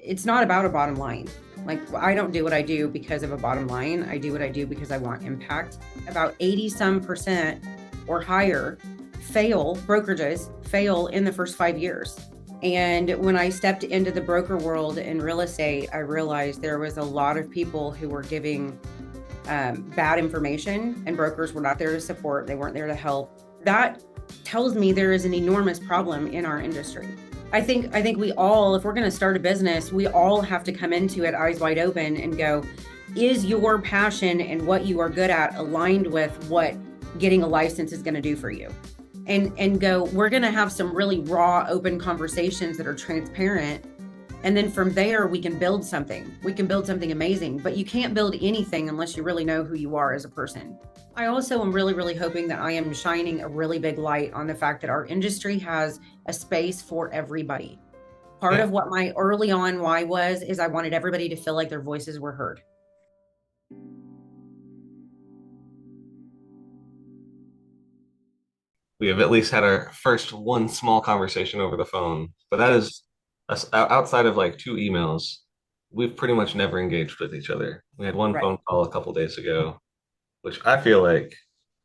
it's not about a bottom line. Like, I don't do what I do because of a bottom line. I do what I do because I want impact. About 80 some percent or higher brokerages fail in the first 5 years. And when I stepped into the broker world in real estate, I realized there was a lot of people who were giving bad information, and brokers were not there to support. They weren't there to help. That tells me there is an enormous problem in our industry. I think we all, if we're going to start a business, we all have to come into it eyes wide open and go, is your passion and what you are good at aligned with what getting a license is going to do for you? And go, we're going to have some really raw, open conversations that are transparent. And then from there, we can build something. We can build something amazing, but you can't build anything unless you really know who you are as a person. I also am really, really hoping that I am shining a really big light on the fact that our industry has a space for everybody. Part of what my early on why was, is I wanted everybody to feel like their voices were heard. We have at least had our first one small conversation over the phone, but that is outside of like two emails. We've pretty much never engaged with each other. We had one Right. phone call a couple days ago, which I feel like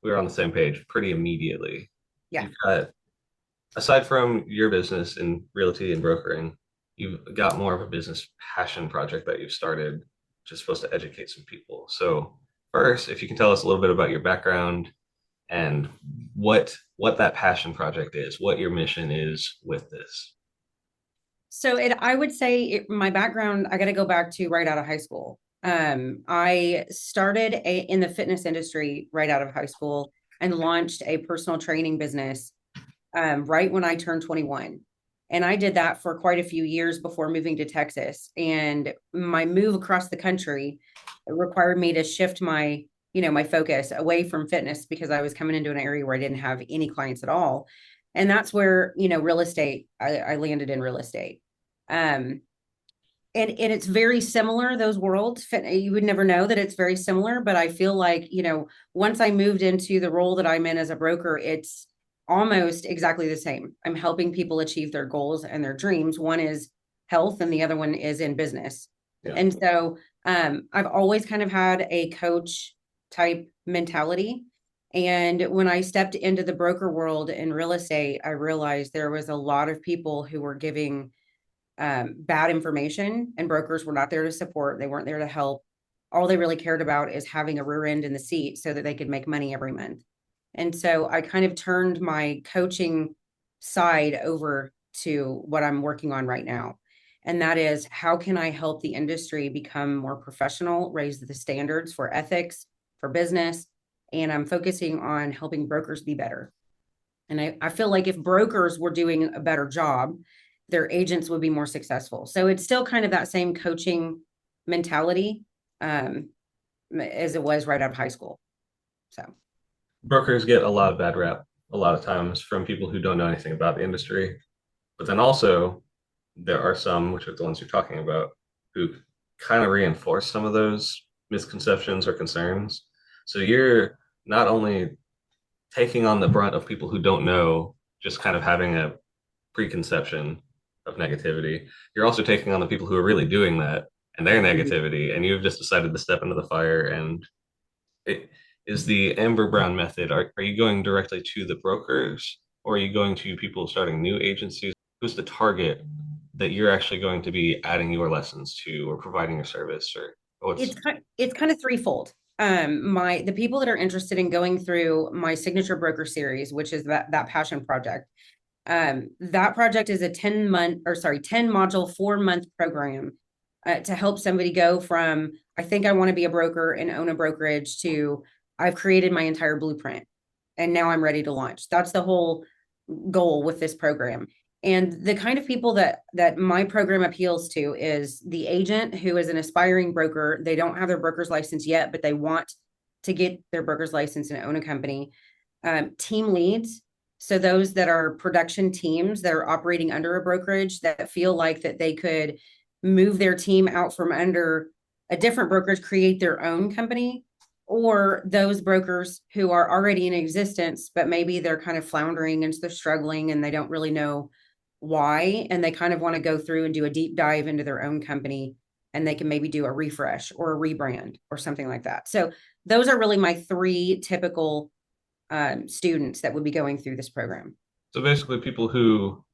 we were on the same page pretty immediately. Yeah. You've got, aside from your business in realty and brokering, you've got more of a business passion project that you've started, which is supposed to educate some people. So first, if you can tell us a little bit about your background and what that passion project is, what your mission is with this. So I would say my background, I got to go back to right out of high school. I started in the fitness industry right out of high school and launched a personal training business right when I turned 21. And I did that for quite a few years before moving to Texas. And my move across the country required me to shift my focus away from fitness because I was coming into an area where I didn't have any clients at all. And that's where, real estate, I landed in real estate. Um, and it's very similar, those worlds. You would never know that it's very similar, but I feel like, once I moved into the role that I'm in as a broker, it's almost exactly the same. I'm helping people achieve their goals and their dreams. One is health and the other one is in business. Yeah. And so I've always kind of had a coach type mentality. And when I stepped into the broker world in real estate, I realized there was a lot of people who were giving bad information, and brokers were not there to support. They weren't there to help. All they really cared about is having a rear end in the seat so that they could make money every month. And so I kind of turned my coaching side over to what I'm working on right now. And that is, how can I help the industry become more professional, raise the standards for ethics, for business? And I'm focusing on helping brokers be better. And I feel like if brokers were doing a better job, their agents would be more successful. So it's still kind of that same coaching mentality as it was right out of high school. So, Brokers get a lot of bad rap a lot of times from people who don't know anything about the industry. But then also, there are some, which are the ones you're talking about, who kind of reinforce some of those misconceptions or concerns. So you're not only taking on the brunt of people who don't know, just kind of having a preconception of negativity, you're also taking on the people who are really doing that and their negativity, and you've just decided to step into the fire. And it is the Amber Brown method. Are you going directly to the brokers, or are you going to people starting new agencies? Who's the target that you're actually going to be adding your lessons to or providing your service, or what's it's kind of threefold. The people that are interested in going through my signature broker series, which is that passion project, that project is a 10 module 4-month program to help somebody go from, I think I want to be a broker and own a brokerage, to I've created my entire blueprint and now I'm ready to launch. That's the whole goal with this program. And the kind of people that my program appeals to is the agent who is an aspiring broker. They don't have their broker's license yet, but they want to get their broker's license and own a company. Team leads, so those that are production teams that are operating under a brokerage that feel like that they could move their team out from under a different brokerage, create their own company, or those brokers who are already in existence, but maybe they're kind of floundering and they're struggling and they don't really know why, and they kind of want to go through and do a deep dive into their own company, and they can maybe do a refresh or a rebrand or something like that. So those are really my three typical students that would be going through this program. So basically, people who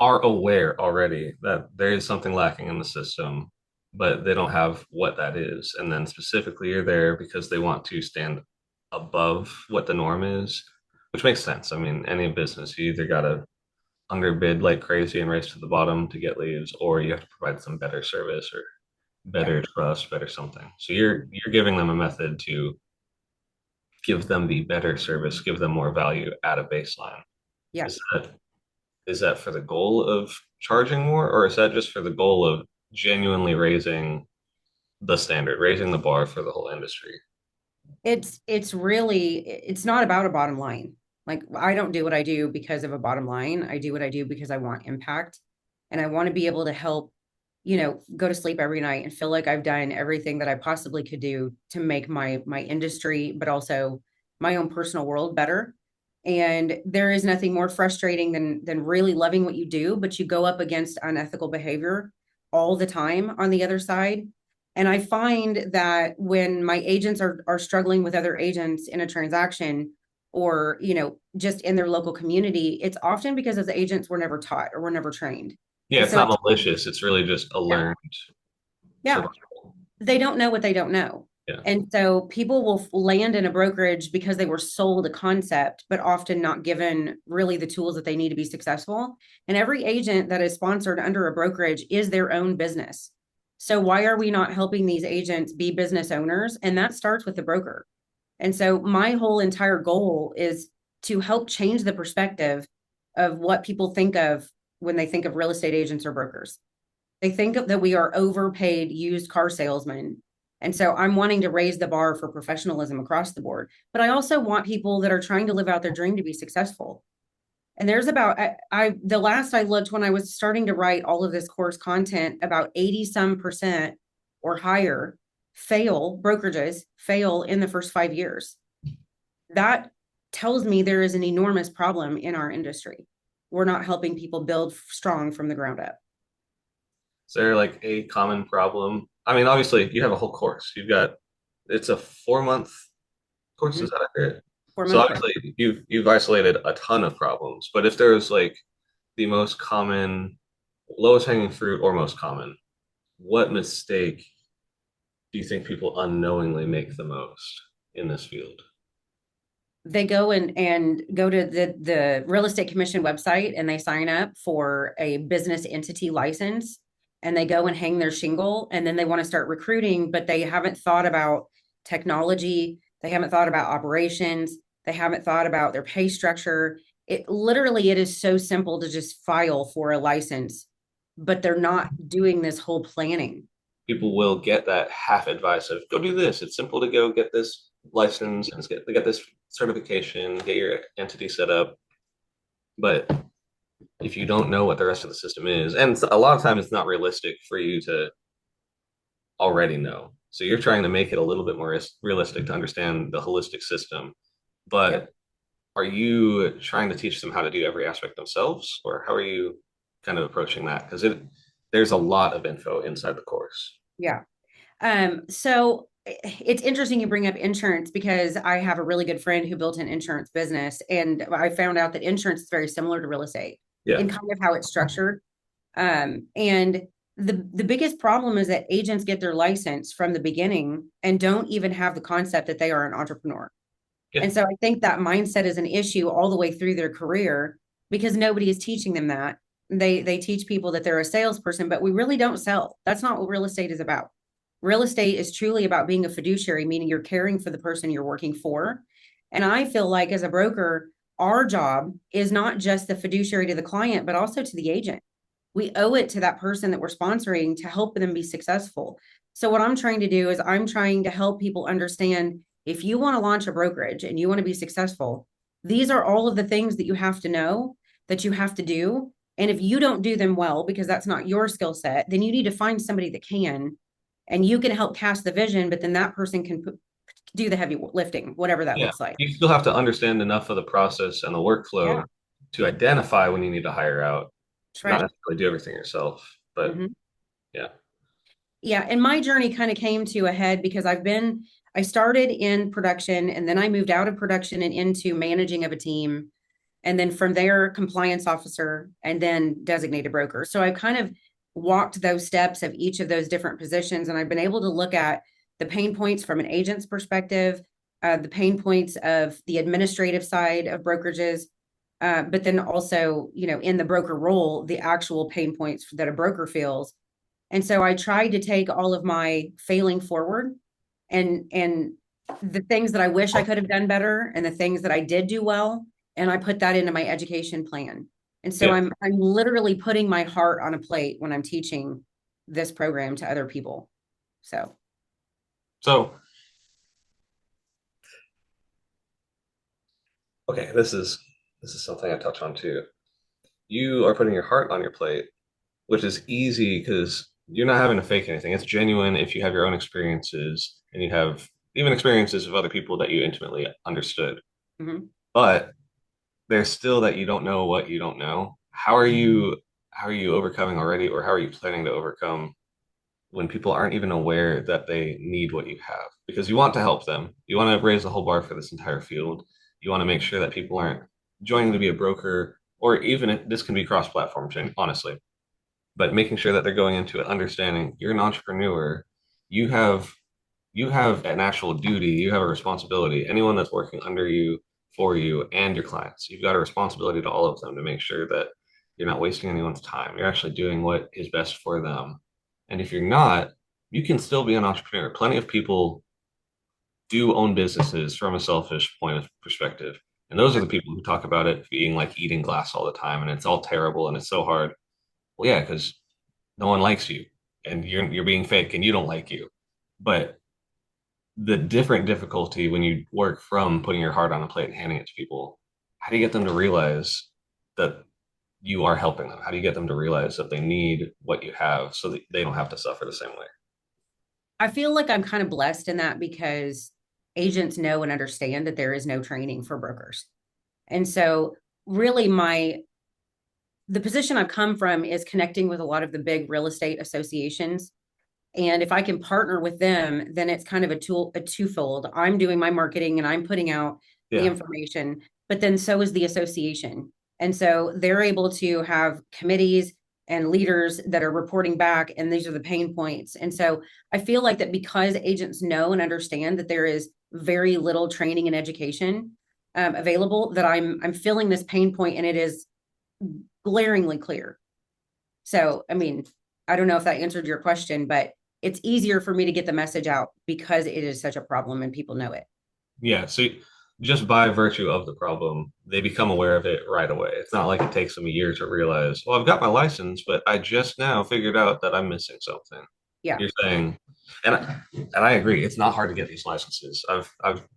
are aware already that there is something lacking in the system, but they don't have what that is. And then specifically are there because they want to stand above what the norm is, which makes sense. I mean, any business, you either got to underbid like crazy and race to the bottom to get leads, or you have to provide some better service or Yeah. better trust, better something. So you're giving them a method to give them the better service, give them more value at a baseline. Yeah. Is that is that for the goal of charging more, or is that just for the goal of genuinely raising the standard, raising the bar for the whole industry? It's really, it's not about a bottom line. Like, I don't do what I do because of a bottom line. I do what I do because I want impact, and I want to be able to help, go to sleep every night and feel like I've done everything that I possibly could do to make my industry, but also my own personal world better. And there is nothing more frustrating than really loving what you do, but you go up against unethical behavior all the time on the other side. And I find that when my agents are struggling with other agents in a transaction, or, just in their local community, it's often because those agents were never taught or were never trained. Yeah, And it's so not malicious. It's really just a yeah, learned yeah, survival. they don't know what they don't know. Yeah. And so people will land in a brokerage because they were sold a concept, but often not given really the tools that they need to be successful. And every agent that is sponsored under a brokerage is their own business. So why are we not helping these agents be business owners? And that starts with the broker. And so my whole entire goal is to help change the perspective of what people think of when they think of real estate agents or brokers. They think that we are overpaid used car salesmen. And so I'm wanting to raise the bar for professionalism across the board. But I also want people that are trying to live out their dream to be successful. And there's about, the last I looked when I was starting to write all of this course content, about 80 some percent or higher brokerages fail in the first 5 years. That tells me there is an enormous problem in our industry. We're not helping people build strong from the ground up. Is there like a common problem? I mean, obviously you have a whole course. It's a 4 month course, is Mhm. that accurate? four So month course. obviously you've isolated a ton of problems, but if there's like the most common, lowest hanging fruit or most common, what mistake do you think people unknowingly make the most in this field? They go and go to the real estate commission website, and they sign up for a business entity license, and they go and hang their shingle, and then they want to start recruiting, but they haven't thought about technology, they haven't thought about operations, they haven't thought about their pay structure. It is so simple to just file for a license, but they're not doing this whole planning. People will get that half advice of go do this. It's simple to go get this license and get this certification, get your entity set up. But if you don't know what the rest of the system is, and a lot of times it's not realistic for you to already know. So you're trying to make it a little bit more realistic to understand the holistic system. But Yep. are you trying to teach them how to do every aspect themselves, or how are you kind of approaching that? Because there's a lot of info inside the course. Yeah. So it's interesting you bring up insurance, because I have a really good friend who built an insurance business, and I found out that insurance is very similar to real estate Yeah. in kind of how it's structured. And the biggest problem is that agents get their license from the beginning and don't even have the concept that they are an entrepreneur. Yeah. And so I think that mindset is an issue all the way through their career, because nobody is teaching them that. They teach people that they're a salesperson, but we really don't sell. That's not what real estate is about. Real estate is truly about being a fiduciary, meaning you're caring for the person you're working for. And I feel like as a broker, our job is not just the fiduciary to the client, but also to the agent. We owe it to that person that we're sponsoring to help them be successful. So what I'm trying to do is I'm trying to help people understand, if you want to launch a brokerage and you want to be successful, these are all of the things that you have to know, that you have to do. And if you don't do them well, because that's not your skill set, then you need to find somebody that can, and you can help cast the vision, but then that person can do the heavy lifting, whatever that Yeah. looks like. You still have to understand enough of the process and the Yeah. workflow to identify when you need to hire out, That's not right. necessarily do everything yourself, but Mhm. yeah. Yeah, and my journey kind of came to a head because I started in production and then I moved out of production and into managing of a team. And then from there, compliance officer and then designated broker. So I've kind of walked those steps of each of those different positions. And I've been able to look at the pain points from an agent's perspective, the pain points of the administrative side of brokerages, but then also, in the broker role, the actual pain points that a broker feels. And so I tried to take all of my failing forward and the things that I wish I could have done better and the things that I did do well, and I put that into my education plan. And so Yeah. I'm literally putting my heart on a plate when I'm teaching this program to other people. So So, okay, this is something I touch on too. You are putting your heart on your plate, which is easy because you're not having to fake anything. It's genuine if you have your own experiences and you have even experiences of other people that you intimately understood. mhm. But there's still that you don't know what you don't know. How are you overcoming already, or how are you planning to overcome when people aren't even aware that they need what you have? Because you want to help them. You want to raise the whole bar for this entire field. You want to make sure that people aren't joining to be a broker, or even if this can be cross-platform, honestly, but making sure that they're going into it understanding you're an entrepreneur. You have you have an actual duty, you have a responsibility. Anyone that's working under you, for you, and your clients, you've got a responsibility to all of them to make sure that you're not wasting anyone's time. You're actually doing what is best for them. And if you're not, you can still be an entrepreneur. Plenty of people do own businesses from a selfish point of perspective. And those are the people who talk about it being like eating glass all the time and it's all terrible and it's so hard. Well, yeah, because no one likes you and you're being fake and you don't like you. But the different difficulty when you work from putting your heart on a plate and handing it to people, how do you get them to realize that you are helping them? How do you get them to realize that they need what you have so that they don't have to suffer the same way? I feel like I'm kind of blessed in that because agents know and understand that there is no training for brokers. And so really the position I've come from is connecting with a lot of the big real estate associations. And if I can partner with them, then it's kind of a twofold. I'm doing my marketing and I'm putting out the Yeah. information, but then so is the association. And so they're able to have committees and leaders that are reporting back, and these are the pain points. And so I feel like that because agents know and understand that there is very little training and education available, that I'm feeling this pain point, and it is glaringly clear. So, I mean, I don't know if that answered your question, but it's easier for me to get the message out because it is such a problem and people know it. Yeah. So just by virtue of the problem, they become aware of it right away. It's not like it takes them a year to realize, well, I've got my license, but I just now figured out that I'm missing something. Yeah. You're saying, and I agree, it's not hard to get these licenses. I've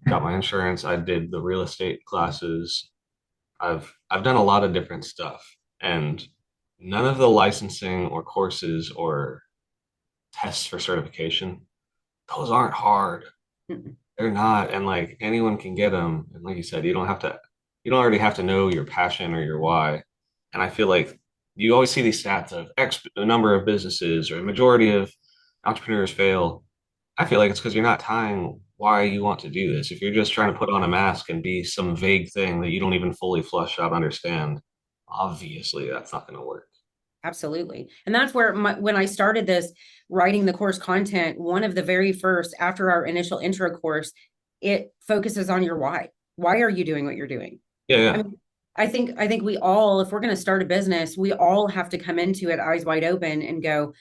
got my insurance. I did the real estate classes. I've done a lot of different stuff, and none of the licensing or courses or tests for certification, those aren't hard. Mm-mm. They're not, and like anyone can get them. And like you said, you don't already have to know your passion or your why. And I feel like you always see these stats of X number of businesses or a majority of entrepreneurs fail. I feel like it's because you're not tying why you want to do this. If you're just trying Right. to put on a mask and be some vague thing that you don't even fully flush out understand, obviously that's not going to work. Absolutely. And that's where when I started this writing the course content, one of the very first after our initial intro course, it focuses on your why. Why are you doing what you're doing? Yeah, I yeah, mean, I think we all, if we're going to start a business, we all have to come into it eyes wide open and go,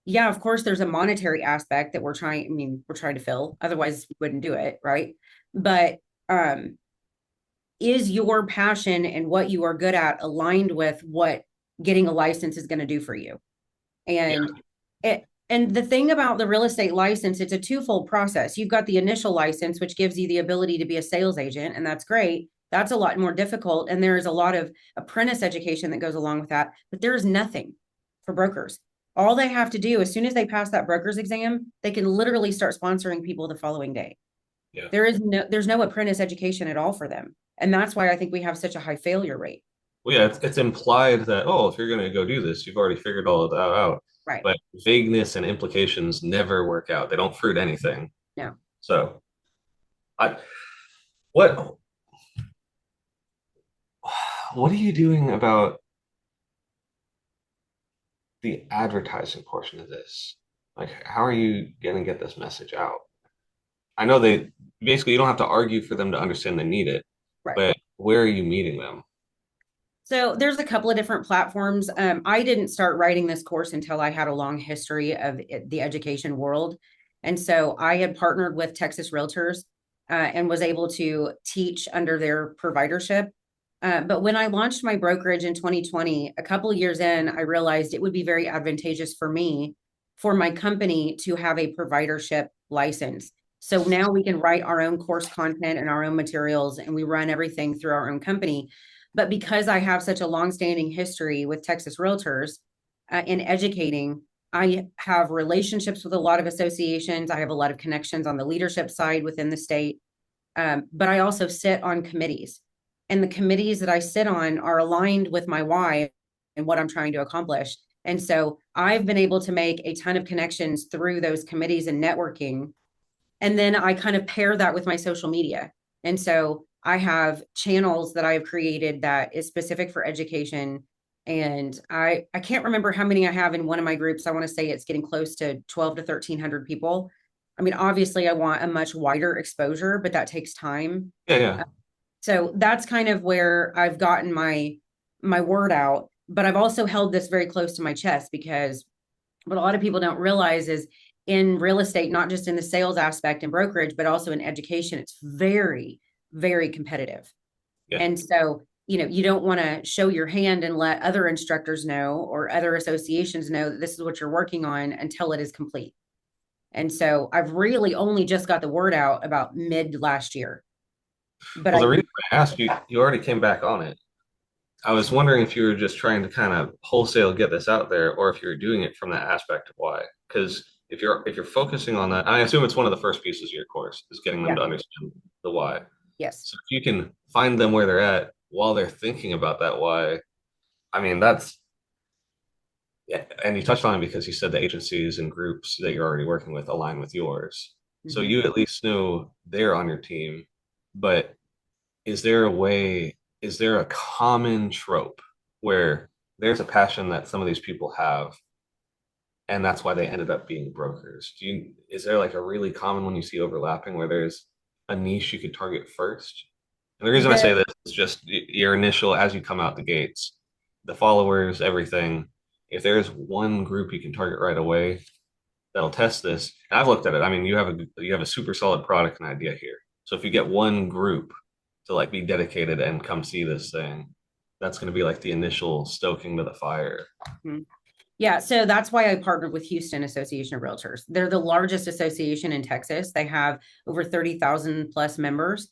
yeah, of course there's a monetary aspect that we're trying to fill. Otherwise we wouldn't do it, right? But um is your passion and what you are good at aligned with what getting a license is going to do for you? yeah, And the thing about the real estate license, it's a twofold process. You've got the initial license, which gives you the ability to be a sales agent, and that's great. That's a lot more difficult. And there is a lot of apprentice education that goes along with that, but there is nothing for brokers. All they have to do, as soon as they pass that broker's exam, they can literally start sponsoring people the following day. yeah. There's no apprentice education at all for them. And that's why I think we have such a high failure rate. Well, yeah, it's implied that, oh, if you're going to go do this, you've already figured all of that out. Right. But vagueness and implications never work out. They don't fruit anything. No. So, I what what are you doing about the advertising portion of this? Like, how are you going to get this message out? I know they basically you don't have to argue for them to understand they need it, Right. but where are you meeting them? So there's a couple of different platforms. I didn't start writing this course until I had a long history of the education world. And so I had partnered with Texas Realtors and was able to teach under their providership. But when I launched my brokerage in 2020, a couple of years in, I realized it would be very advantageous for me, for my company to have a providership license. So now we can write our own course content and our own materials, and we run everything through our own company. But because I have such a longstanding history with Texas Realtors in educating, I have relationships with a lot of associations. I have a lot of connections on the leadership side within the state. But I also sit on committees. And the committees that I sit on are aligned with my why and what I'm trying to accomplish. And so I've been able to make a ton of connections through those committees and networking. And then I kind of pair that with my social media. And so I have channels that I have created that is specific for education. And I can't remember how many I have in one of my groups. I want to say it's getting close to 12 to 1300 people. I mean, obviously I want a much wider exposure, but that takes time. Yeah, yeah, So that's kind of where I've gotten my word out. But I've also held this very close to my chest because what a lot of people don't realize is in real estate, not just in the sales aspect and brokerage, but also in education, it's very, very competitive. yeah. And so, you don't want to show your hand and let other instructors know or other associations know that this is what you're working on until it is complete. And so I've really only just got the word out about mid last year. But Well, the I reason I asked you, you already came back on it. I was wondering if you were just trying to kind of wholesale get this out there, or if you're doing it from that aspect of why. Because if you're focusing on that, I assume it's one of the first pieces of your course is getting them yeah, to understand the why. yes. So if you can find them where they're at while they're thinking about that why, I mean that's yeah. And you touched on it because you said the agencies and groups that you're already working with align with yours. So Mhm. you at least know they're on your team, but is there a way, is there a common trope where there's a passion that some of these people have and that's why they ended up being brokers? Is there like a really common one you see overlapping where there's a niche you could target first? And the reason I The say this is just your initial, as you come out the gates, the followers, everything. If there's one group you can target right away that'll test this, and I've looked at it. I mean, you have a super solid product and idea here. So if you get one group to like be dedicated and come see this thing, that's going to be like the initial stoking to the fire. mhm. Yeah, so that's why I partnered with Houston Association of Realtors. They're the largest association in Texas. They have over 30,000 plus members.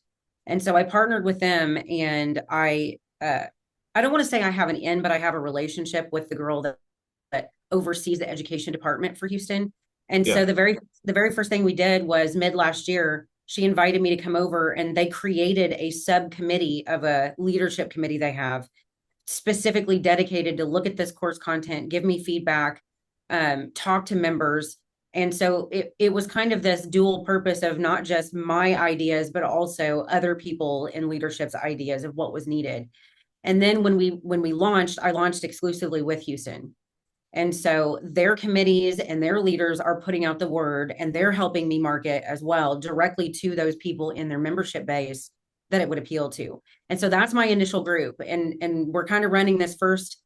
And so I partnered with them and I don't want to say I have an in, but I have a relationship with the girl that oversees the education department for Houston. And so Yeah, the very first thing we did was mid last year, she invited me to come over and they created a subcommittee of a leadership committee they have specifically dedicated to look at this course content, give me feedback, talk to members. And so it was kind of this dual purpose of not just my ideas, but also other people in leadership's ideas of what was needed. And then when we launched, I launched exclusively with Houston. And so their committees and their leaders are putting out the word and they're helping me market as well directly to those people in their membership base that it would appeal to. And so that's my initial group. And we're kind of running this first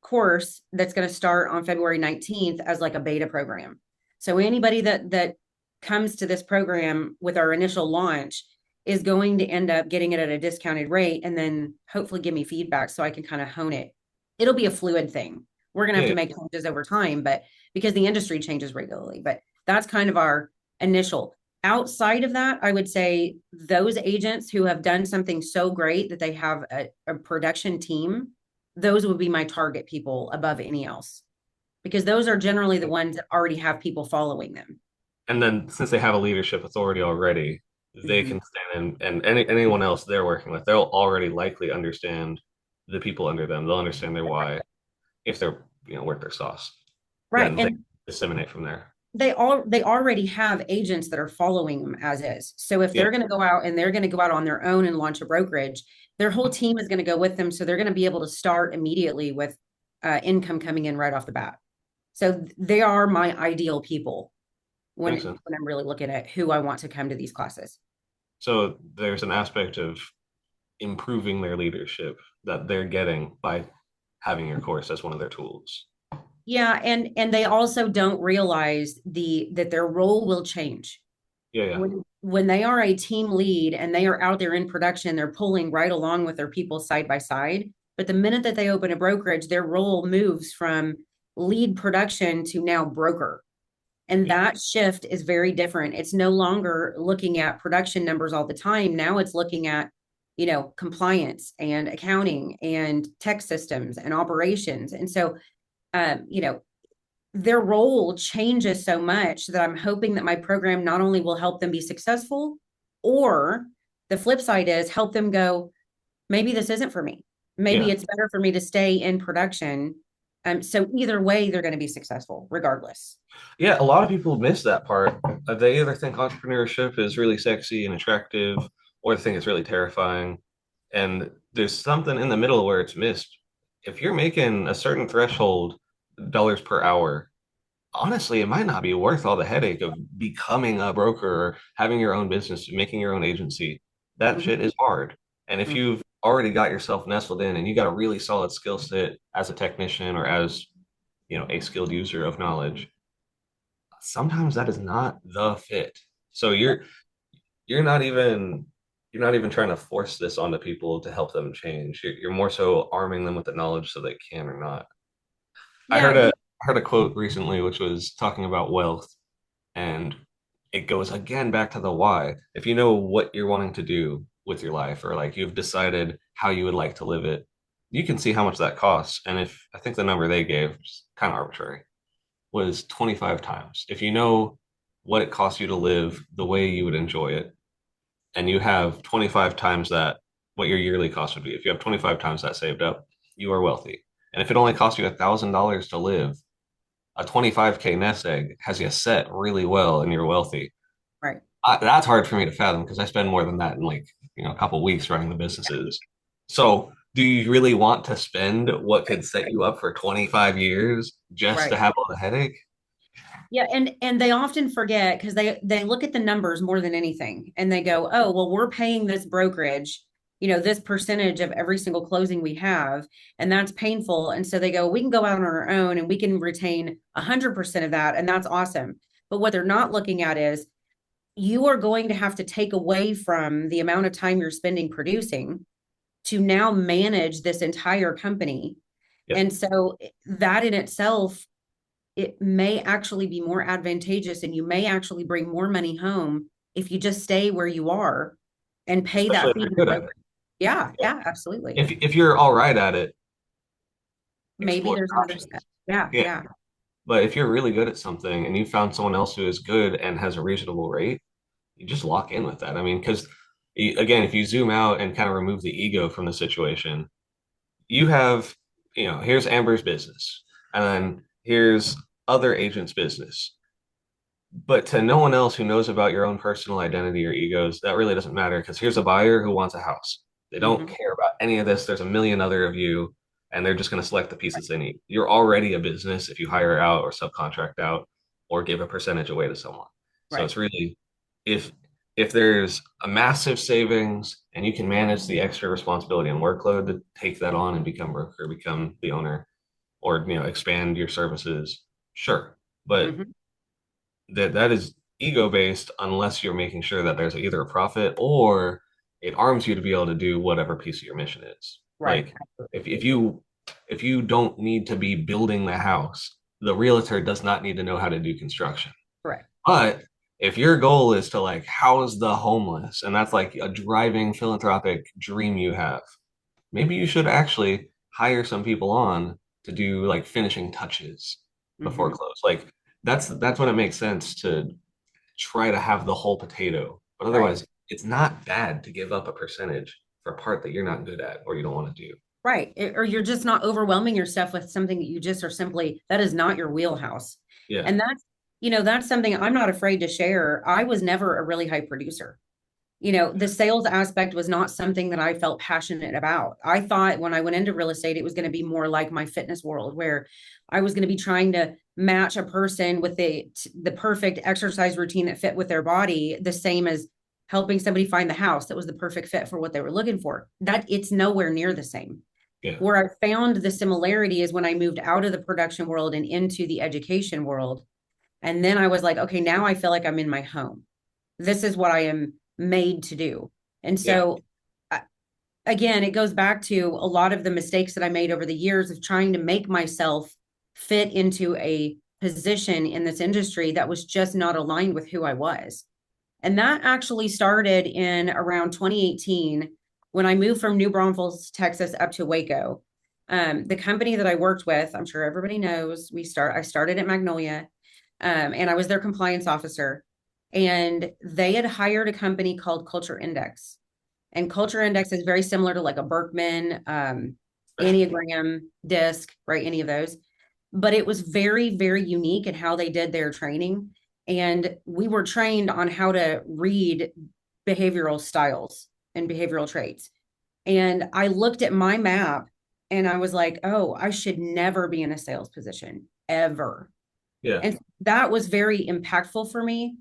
course that's going to start on February 19th as like a beta program. So anybody that comes to this program with our initial launch is going to end up getting it at a discounted rate and then hopefully give me feedback so I can kind of hone it. It'll be a fluid thing. We're going to have yeah. to make changes over time, but because the industry changes regularly, but that's kind of our initial. Outside of that, I would say those agents who have done something so great that they have a production team, those would be my target people above any else, because those are generally the ones that already have people following them. And then since they have a leadership authority already, they Mhm. can stand in, and anyone else they're working with, they'll already likely understand. the people under them. They'll understand their why if they're, worth their sauce. Right. Then they And disseminate from there. they already have agents that are following them as is. So if Yeah, they're going to go out and they're going to go out on their own and launch a brokerage, their whole team is going to go with them. So they're going to be able to start immediately with income coming in right off the bat. So they are my ideal people makes sense. when I'm really looking at who I want to come to these classes. So there's an aspect of improving their leadership that they're getting by having your course as one of their tools. Yeah, and they also don't realize that their role will change. Yeah, yeah. When they are a team lead and they are out there in production, they're pulling right along with their people side by side. But the minute that they open a brokerage, their role moves from lead production to now broker. And Yeah. that shift is very different. It's no longer looking at production numbers all the time. Now it's looking at, compliance and accounting and tech systems and operations. And so, um, you know, their role changes so much that I'm hoping that my program not only will help them be successful, or the flip side is help them go, maybe this isn't for me. Maybe Yeah. it's better for me to stay in production. So either way, they're going to be successful regardless. Yeah, a lot of people miss that part. They either think entrepreneurship is really sexy and attractive, or they think it's really terrifying. And there's something in the middle where it's missed. If you're making a certain threshold dollars per hour, honestly, it might not be worth all the headache of becoming a broker or having your own business, making your own agency. That Mhm. shit is hard. And if Mhm. you've already got yourself nestled in and you got a really solid skill set as a technician or as, a skilled user of knowledge, sometimes that is not the fit. So you're not even you're not even trying to force this onto people to help them change. You're more so arming them with the knowledge so they can or not. I Yeah, heard a I heard a quote recently which was talking about wealth, and it goes again back to the why. If you know what you're wanting to do with your life, or like you've decided how you would like to live it, you can see how much that costs. And if I think the number they gave, which is kind of arbitrary, was 25 times. If you know what it costs you to live the way you would enjoy it, and you have 25 times that, what your yearly cost would be, if you have 25 times that saved up, you are wealthy. And if it only costs you $1,000 to live, a 25K nest egg has you set really well and you're wealthy. right. That's hard for me to fathom because I spend more than that in like, a couple of weeks running the businesses. So do you really want to spend what could set you up for 25 years just to Right. have all the headache? Yeah, and they often forget because they look at the numbers more than anything, and they go, "Oh, well, we're paying this brokerage, this percentage of every single closing we have, and that's painful." And so they go, "We can go out on our own, and we can retain 100% of that, and that's awesome." But what they're not looking at is you are going to have to take away from the amount of time you're spending producing to now manage this entire company. Yep. And so that in itself, it may actually be more advantageous and you may actually bring more money home if you just stay where you are and pay Especially that if fee you're to the good at it. broker. Yeah, Yeah. yeah, absolutely. If you're all right at it, Maybe explore there's your another options. step. Yeah, Yeah. yeah. But if you're really good at something and you found someone else who is good and has a reasonable rate, you just lock in with that. I mean, because again, if you zoom out and kind of remove the ego from the situation, you have, here's Amber's business, and then here's other agents' business. But to no one else who knows about your own personal identity or egos, that really doesn't matter because here's a buyer who wants a house. They don't Hmm. care about any of this. There's a million other of you, and they're just going to select the pieces they need. You're already a business if you hire out or subcontract out or give a percentage away to someone. So Right. it's really, if if there's a massive savings and you can manage the extra responsibility and workload to take that on and become broker, become the owner, or expand your services, sure. But Hmm. that is ego based unless you're making sure that there's either a profit or it arms you to be able to do whatever piece of your mission is. Right. Like if you don't need to be building the house, the realtor does not need to know how to do construction. Correct. But if your goal is to like house the homeless and that's like a driving philanthropic dream you have, maybe you should actually hire some people on to do like finishing touches before Hmm. close. Like that's when it makes sense to try to have the whole potato. But Right. otherwise, it's not bad to give up a percentage for a part that you're not good at or you don't want to do. Right. Or you're just not overwhelming yourself with something that you just are simply, that is not your wheelhouse. Yeah. And that's, that's something I'm not afraid to share. I was never a really high producer. The sales aspect was not something that I felt passionate about. I thought when I went into real estate, it was going to be more like my fitness world, where I was going to be trying to match a person with the perfect exercise routine that fit with their body, the same as helping somebody find the house that was the perfect fit for what they were looking for. That it's nowhere near the same. Yeah. Where I found the similarity is when I moved out of the production world and into the education world. And then I was like, okay, now I feel like I'm in my home. This is what I am made to do. And Yeah. so, again, it goes back to a lot of the mistakes that I made over the years of trying to make myself fit into a position in this industry that was just not aligned with who I was. And that actually started in around 2018 when I moved from New Braunfels, Texas, up to Waco. The company that I worked with, I'm sure everybody knows, I started at Magnolia, and I was their compliance officer. And they had hired a company called Culture Index. And Culture Index is very similar to like a Berkman, Enneagram, DISC, right? Any of those. But it was very, very unique in how they did their training. And we were trained on how to read behavioral styles and behavioral traits. And I looked at my map and I was like, oh, I should never be in a sales position ever. Yeah. And that was very impactful for me.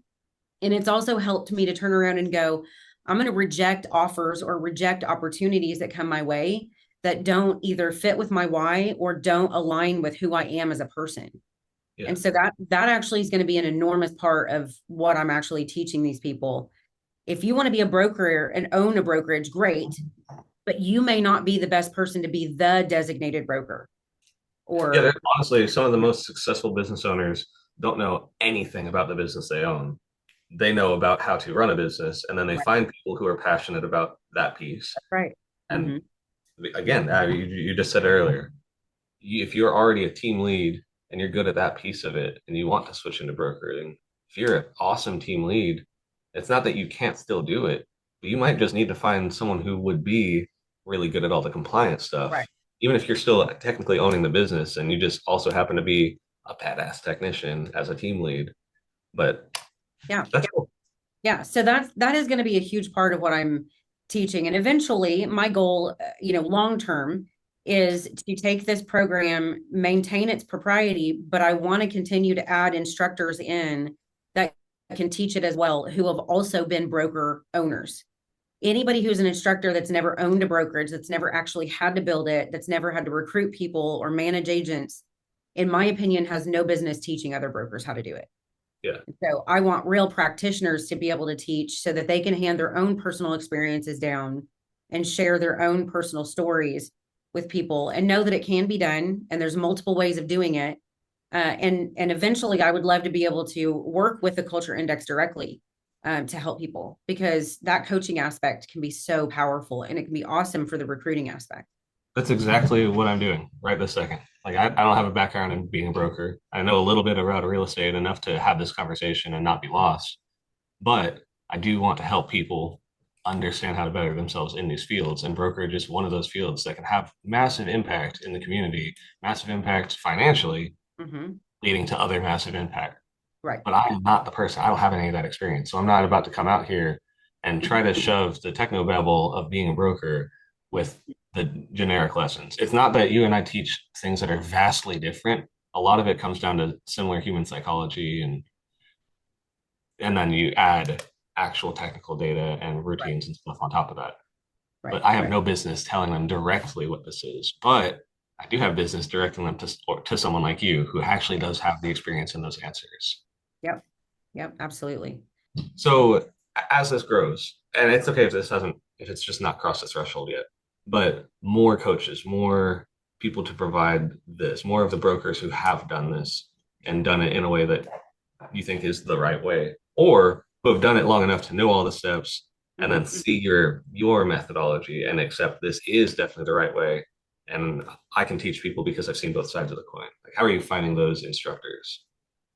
And it's also helped me to turn around and go, I'm going to reject offers or reject opportunities that come my way that don't either fit with my why or don't align with who I am as a person. Yeah. And so that actually is going to be an enormous part of what I'm actually teaching these people. If you want to be a broker and own a brokerage, great, but you may not be the best person to be the designated broker. Yeah, Or honestly, some of the most successful business owners don't know anything about the business they own. They know about how to run a business, and then they right, find people who are passionate about that piece. right. And Mm-hmm. again, you just said earlier, if you're already a team lead and you're good at that piece of it, and you want to switch into brokering, if you're an awesome team lead, it's not that you can't still do it, but you might just need to find someone who would be really good at all the compliance stuff. Right. Even if you're still technically owning the business and you just also happen to be a badass technician as a team lead. But Yeah. that's cool. Yeah. So that is going to be a huge part of what I'm teaching. And eventually my goal, long term is to take this program, maintain its propriety, but I want to continue to add instructors in that can teach it as well, who have also been broker owners. Anybody who's an instructor that's never owned a brokerage, that's never actually had to build it, that's never had to recruit people or manage agents, in my opinion, has no business teaching other brokers how to do it. Yeah. So I want real practitioners to be able to teach so that they can hand their own personal experiences down and share their own personal stories with people and know that it can be done. And there's multiple ways of doing it. And eventually I would love to be able to work with the Culture Index directly to help people, because that coaching aspect can be so powerful and it can be awesome for the recruiting aspect. That's exactly what I'm doing right this second. Like I don't have a background in being a broker. I know a little bit about real estate, enough to have this conversation and not be lost. But I do want to help people understand how to better themselves in these fields. And brokerage is one of those fields that can have massive impact in the community, massive impact financially, Mm-hmm. leading to other massive impact. Right. But I am not the person. I don't have any of that experience. So I'm not about to come out here and try to shove the techno babble of being a broker with the generic lessons. It's not that you and I teach things that are vastly different. A lot of it comes down to similar human psychology, and then you add actual technical data and Right. routines and stuff on top of that. Right. But I have Right. no business telling them directly what this is. But I do have business directing them to someone like you who actually does have the experience in those answers. Yep. Yep. Absolutely. So as this grows, and it's okay if this hasn't, if it's just not crossed the threshold yet, but more coaches, more people to provide this, more of the brokers who have done this and done it in a way that you think is the right way, or who have done it long enough to know all the steps and then Mm-hmm. see your methodology and accept this is definitely the right way. And I can teach people because I've seen both sides of the coin. Like, how are you finding those instructors,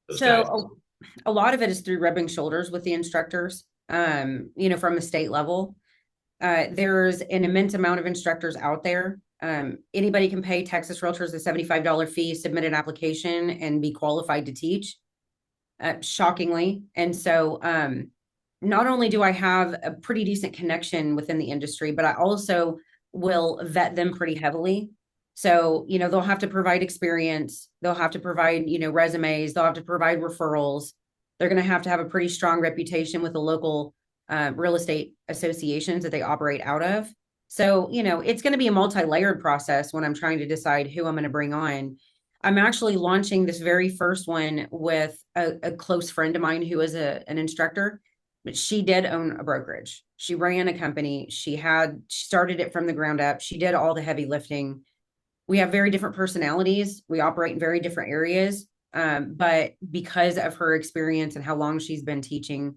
those guys? So a lot of it is through rubbing shoulders with the instructors, from the state level. There's an immense amount of instructors out there. Anybody can pay Texas Realtors a $75 fee, submit an application, and be qualified to teach, shockingly. And so, not only do I have a pretty decent connection within the industry, but I also will vet them pretty heavily. So, they'll have to provide experience, they'll have to provide, resumes, they'll have to provide referrals. They're going to have a pretty strong reputation with the local real estate associations that they operate out of. So, it's going to be a multi-layered process when I'm trying to decide who I'm going to bring on. I'm actually launching this very first one with a close friend of mine who is an instructor, but she did own a brokerage. She ran a company. She started it from the ground up. She did all the heavy lifting. We have very different personalities. We operate in very different areas. But because of her experience and how long she's been teaching,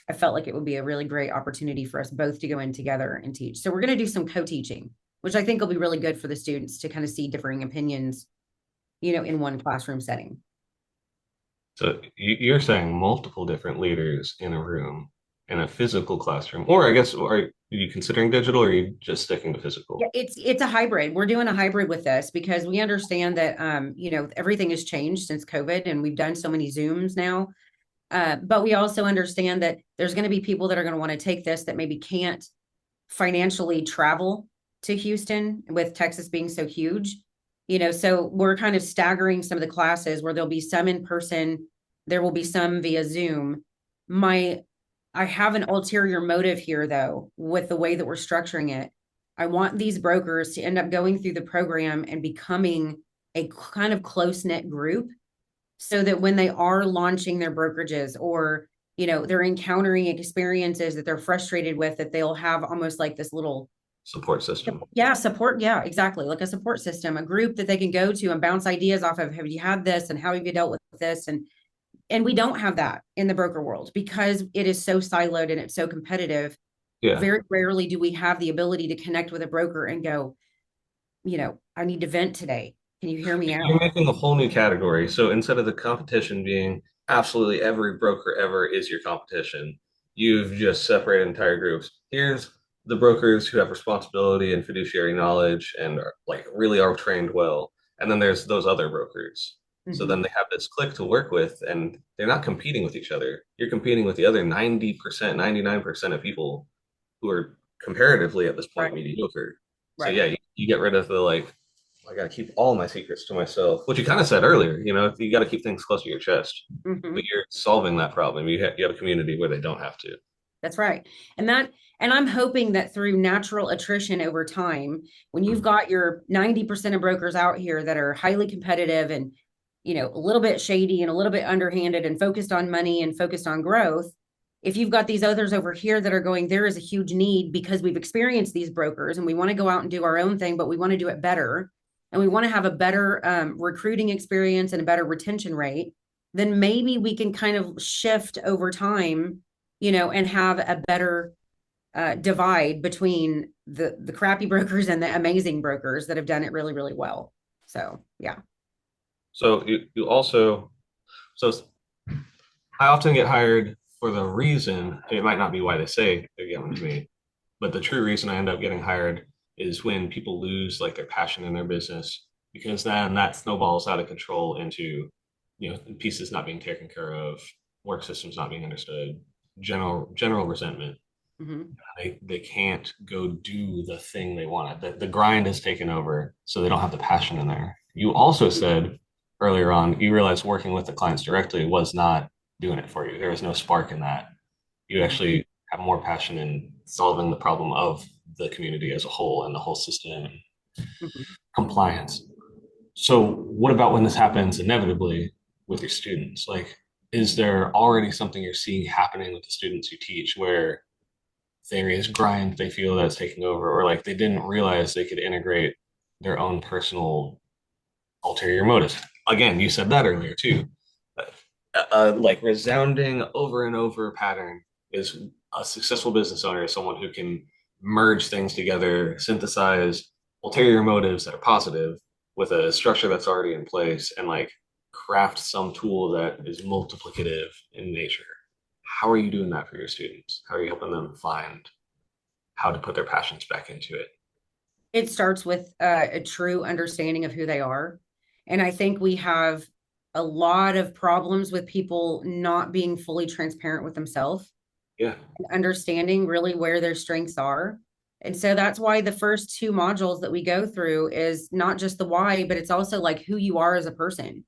I felt like it would be a really great opportunity for us both to go in together and teach. So we're going to do some co-teaching, which I think will be really good for the students to kind of see differing opinions, in one classroom setting. So you're saying multiple different leaders in a room in a physical classroom, or I guess, are you considering digital or are you just sticking to physical? Yeah, it's a hybrid. We're doing a hybrid with this because we understand that everything has changed since COVID and we've done so many Zooms now. But we also understand that there's going to be people that are going to want to take this that maybe can't financially travel to Houston with Texas being so huge. So we're kind of staggering some of the classes where there'll be some in person, there will be some via Zoom. I have an ulterior motive here though, with the way that we're structuring it. I want these brokers to end up going through the program and becoming a kind of close-knit group so that when they are launching their brokerages or they're encountering experiences that they're frustrated with, that they'll have almost like this little Support system. support. Yeah, exactly. Like a support system, a group that they can go to and bounce ideas off of. Have you had this and how have you dealt with this? And we don't have that in the broker world because it is so siloed and it's so competitive. Yeah. Very rarely do we have the ability to connect with a broker and go, I need to vent today. Can you hear me You're out? making a whole new category. So instead of the competition being absolutely every broker ever is your competition, you've just separated entire groups. Here's the brokers who have responsibility and fiduciary knowledge and are, like really are trained well. And then there's those other brokers. So Mm-hmm. then they have this clique to work with and they're not competing with each other. You're competing with the other 90%, 99% of people who are comparatively at this point Right. mediocre. So Right. yeah, you get rid of the like I got to keep all my secrets to myself, which you kind of said earlier. You got to keep things close to your chest, Mm-hmm. but you're solving that problem. You have a community where they don't have to. That's right. And I'm hoping that through natural attrition over time, when you've got your 90% of brokers out here that are highly competitive and, a little bit shady and a little bit underhanded and focused on money and focused on growth, if you've got these others over here that are going, there is a huge need because we've experienced these brokers and we want to go out and do our own thing, but we want to do it better. And we want to have a better recruiting experience and a better retention rate, then maybe we can kind of shift over time, and have a better divide between the crappy brokers and the amazing brokers that have done it really, really well. So yeah. So you also so I often get hired for the reason it might not be why they say they're getting to me, but the true reason I end up getting hired is when people lose like their passion in their business because then that snowballs out of control into pieces not being taken care of, work systems not being understood, general resentment. Mm-hmm. They can't go do the thing they wanted. The grind has taken over, so they don't have the passion in there. You also said earlier on you realized working with the clients directly was not doing it for you. There was no spark in that. You Mm-hmm. actually have more passion in solving the problem of the community as a whole and the whole system and Mm-hmm. compliance. So, what about when this happens inevitably with your students? Like, is there already something you're seeing happening with the students you teach where there is grind they feel that's taking over, or like they didn't realize they could integrate their own personal ulterior motives? Again, you said that earlier too. Like resounding over and over pattern is a successful business owner is someone who can merge things together, synthesize ulterior motives that are positive with a structure that's already in place, and like craft some tool that is multiplicative in nature. How are you doing that for your students? How are you helping them find how to put their passions back into it? It starts with a true understanding of who they are. And I think we have a lot of problems with people not being fully transparent with themselves, Yeah. understanding really where their strengths are. And so that's why the first two modules that we go through is not just the why, but it's also like who you are as a person.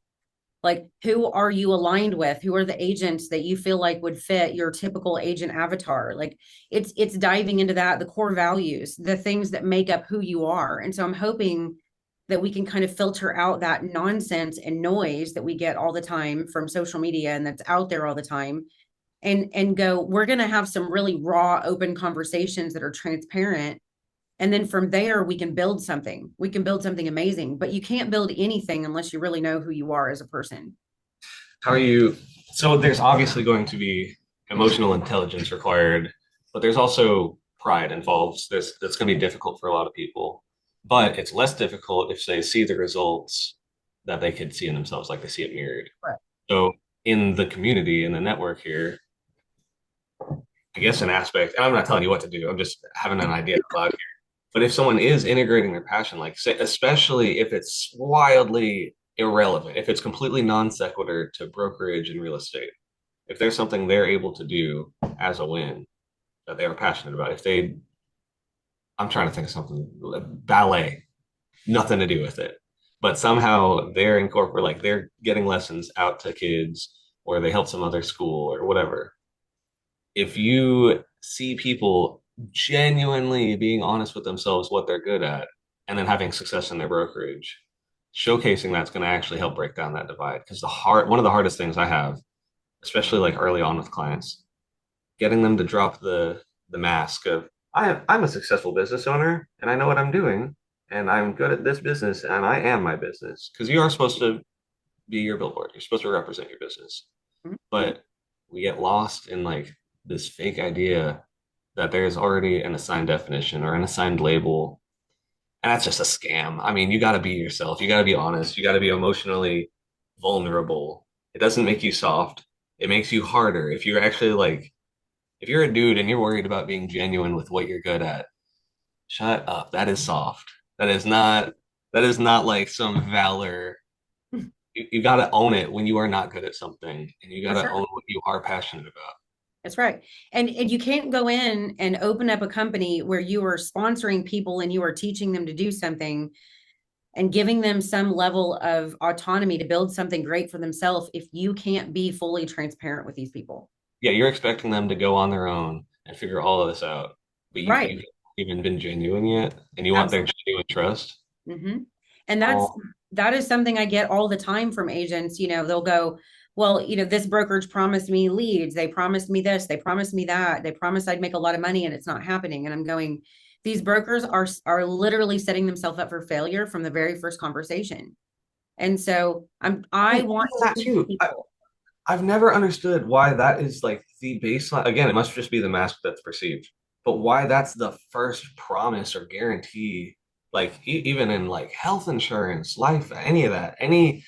Like, who are you aligned with? Who are the agents that you feel like would fit your typical agent avatar? Like, it's diving into that, the core values, the things that make up who you are. And so I'm hoping that we can kind of filter out that nonsense and noise that we get all the time from social media and that's out there all the time, and go, we're going to have some really raw, open conversations that are transparent. And then from there, we can build something. We can build something amazing, but you can't build anything unless you really know who you are as a person. How are you? So there's obviously going to be emotional intelligence required, but there's also pride involved. That's going to be difficult for a lot of people, but it's less difficult if they see the results that they could see in themselves, like they see it mirrored. Right. So in the community, in the network here, I guess an aspect, and I'm not telling you what to do. I'm just having an idea about here. But if someone is integrating their passion, like say, especially if it's wildly irrelevant, if it's completely non sequitur to brokerage and real estate, if there's something they're able to do as a win that they are passionate about, if they, I'm trying to think of something, ballet, nothing to do with it, but somehow they're incorporate, like they're getting lessons out to kids, or they help some other school or whatever. If you see people genuinely being honest with themselves, what they're good at, and then having success in their brokerage, showcasing that's going to actually help break down that divide. Because one of the hardest things I have, especially like early on with clients, getting them to drop the mask of I'm a successful business owner and I know what I'm doing and I'm good at this business and I am my business. Because you are supposed to be your billboard. You're supposed to represent your business. But we get lost in like this fake idea that there's already an assigned definition or an assigned label. And that's just a scam. I mean, you got to be yourself. You got to be honest. You got to be emotionally vulnerable. It doesn't make you soft. It makes you harder. If you're actually like, if you're a dude and you're worried about being genuine with what you're good at, shut up. That is soft. That is not like some valor. You got to own it when you are not good at something, and you got For to sure. own what you are passionate about. That's right. And you can't go in and open up a company where you are sponsoring people and you are teaching them to do something and giving them some level of autonomy to build something great for themselves if you can't be fully transparent with these people. Yeah, you're expecting them to go on their own and figure all of this out, but you Right. haven't even been genuine yet, and you want their Absolutely. genuine trust. And Oh, that is something I get all the time from agents. They'll go, well, this brokerage promised me leads. They promised me this. They promised me that. They promised I'd make a lot of money, and it's not happening. And I'm going, these brokers are literally setting themselves up for failure from the very first conversation. And so I even want to that teach too. people. I've never understood why that is like the baseline. Again, it must just be the mask that's perceived, but why that's the first promise or guarantee. Like even in like health insurance, life, any of that, any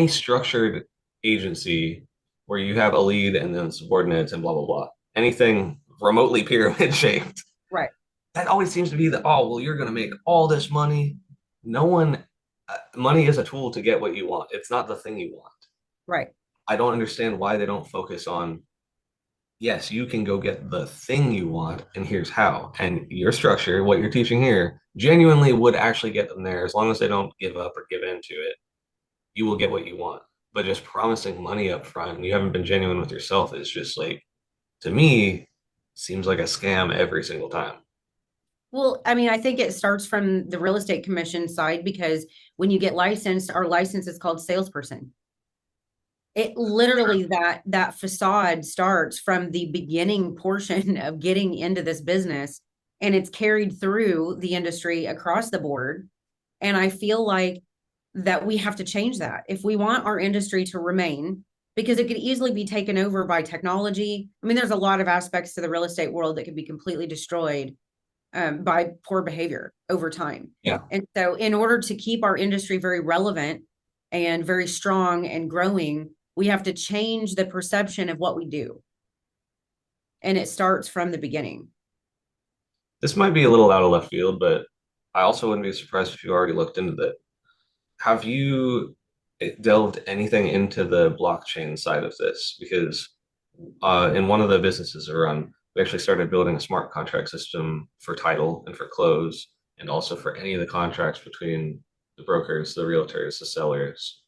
structured agency where you have a lead and then subordinates and blah blah blah, anything remotely pyramid shaped, Right, that always seems to be the oh well, you're going to make all this money. No one, money is a tool to get what you want. It's not the thing you want. right. I don't understand why they don't focus on, yes, you can go get the thing you want, and here's how. And your structure, what you're teaching here, genuinely would actually get them there as long as they don't give up or give into it. You will get what you want. But just promising money up front and you haven't been genuine with yourself is just like, to me, seems like a scam every single time. Well, I mean, I think it starts from the real estate commission side because when you get licensed, our license is called salesperson. It literally, that facade starts from the beginning portion of getting into this business, and it's carried through the industry across the board. And I feel like that we have to change that if we want our industry to remain, because it could easily be taken over by technology. I mean, there's a lot of aspects to the real estate world that could be completely destroyed by poor behavior over time. Yeah. And so, in order to keep our industry very relevant and very strong and growing, we have to change the perception of what we do. And it starts from the beginning. This might be a little out of left field, but I also wouldn't be surprised if you already looked into that. Have you delved anything into the blockchain side of this? Because in one of the businesses I run, we actually started building a smart contract system for title and for close, and also for any of the contracts between the brokers, the realtors, the sellers,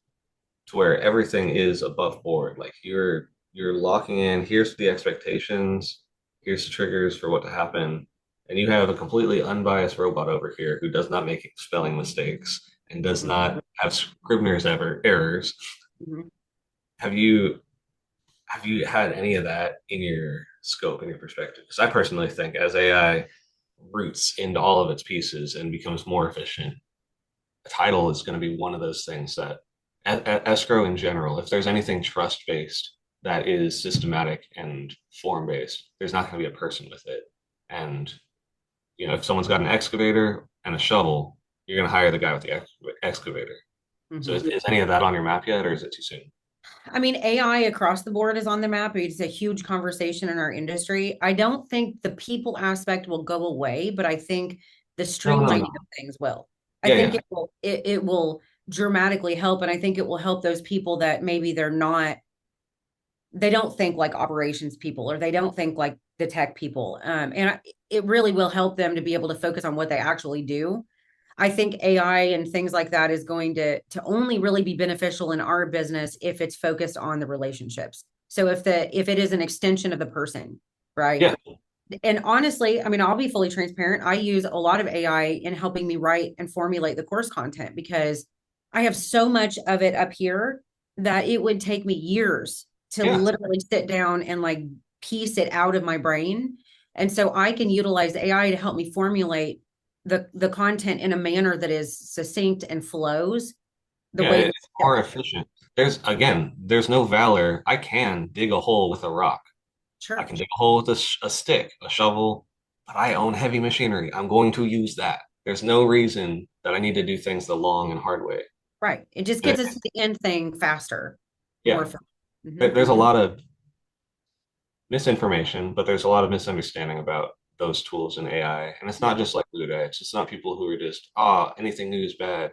to where everything is above board. Like you're locking in, here's the expectations, here's the triggers for what to happen. And you have a completely unbiased robot over here who does not make spelling mistakes and does not have Scrivener's ever errors. Mhm. Have you had any of that in your scope, in your perspective? Because I personally think as AI roots into all of its pieces and becomes more efficient, a title is going to be one of those things that escrow in general, if there's anything trust based that is systematic and form based, there's not going to be a person with it. And if someone's got an excavator and a shovel, you're going to hire the guy with the excavator. So Mhm. is any of that on your map yet, or is it too soon? I mean, AI across the board is on the map. It's a huge conversation in our industry. I don't think the people aspect will go away, but I think the No, no, streamlining no. of things will. I Yeah, think yeah, it will dramatically help. And I think it will help those people that maybe they don't think like operations people, or they don't think like the tech people. It really will help them to be able to focus on what they actually do. I think AI and things like that is going to only really be beneficial in our business if it's focused on the relationships. So if it is an extension of the person, right? yeah, And honestly, I mean, I'll be fully transparent. I use a lot of AI in helping me write and formulate the course content because I have so much of it up here that it would take me years to yeah, literally sit down and like piece it out of my brain. And so I can utilize AI to help me formulate the content in a manner that is succinct and flows the yeah. way that It's more efficient. There's no valor. I can dig a hole with a rock. I sure. can dig a hole with a stick, a shovel, but I own heavy machinery. I'm going to use that. There's no reason that I need to do things the long and hard way. Right. It just Uh, gets us to the end thing faster, more Yeah, efficient. Hmm. there's a lot of misinformation, but there's a lot of misunderstanding about those tools in AI. And it's not just like Luda. It's not people who are just, anything new is bad.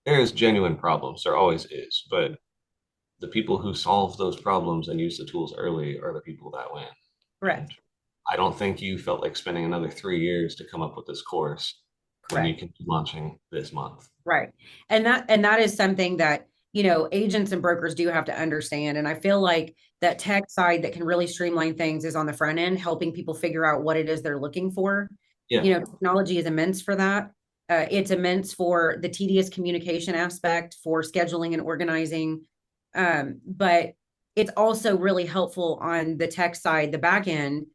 There is genuine problems. There always is. But the people who solve those problems and use the tools early are the people that win. And Correct. I don't think you felt like spending another 3 years to come up with this course when you Correct. can be launching this month. Right. And that is something that, agents and brokers do have to understand. And I feel like that tech side that can really streamline things is on the front end, helping people figure out what it is they're looking for. Yeah. Technology is immense for that. It's immense for the tedious communication aspect, for scheduling and organizing. But it's also really helpful on the tech side, the back end.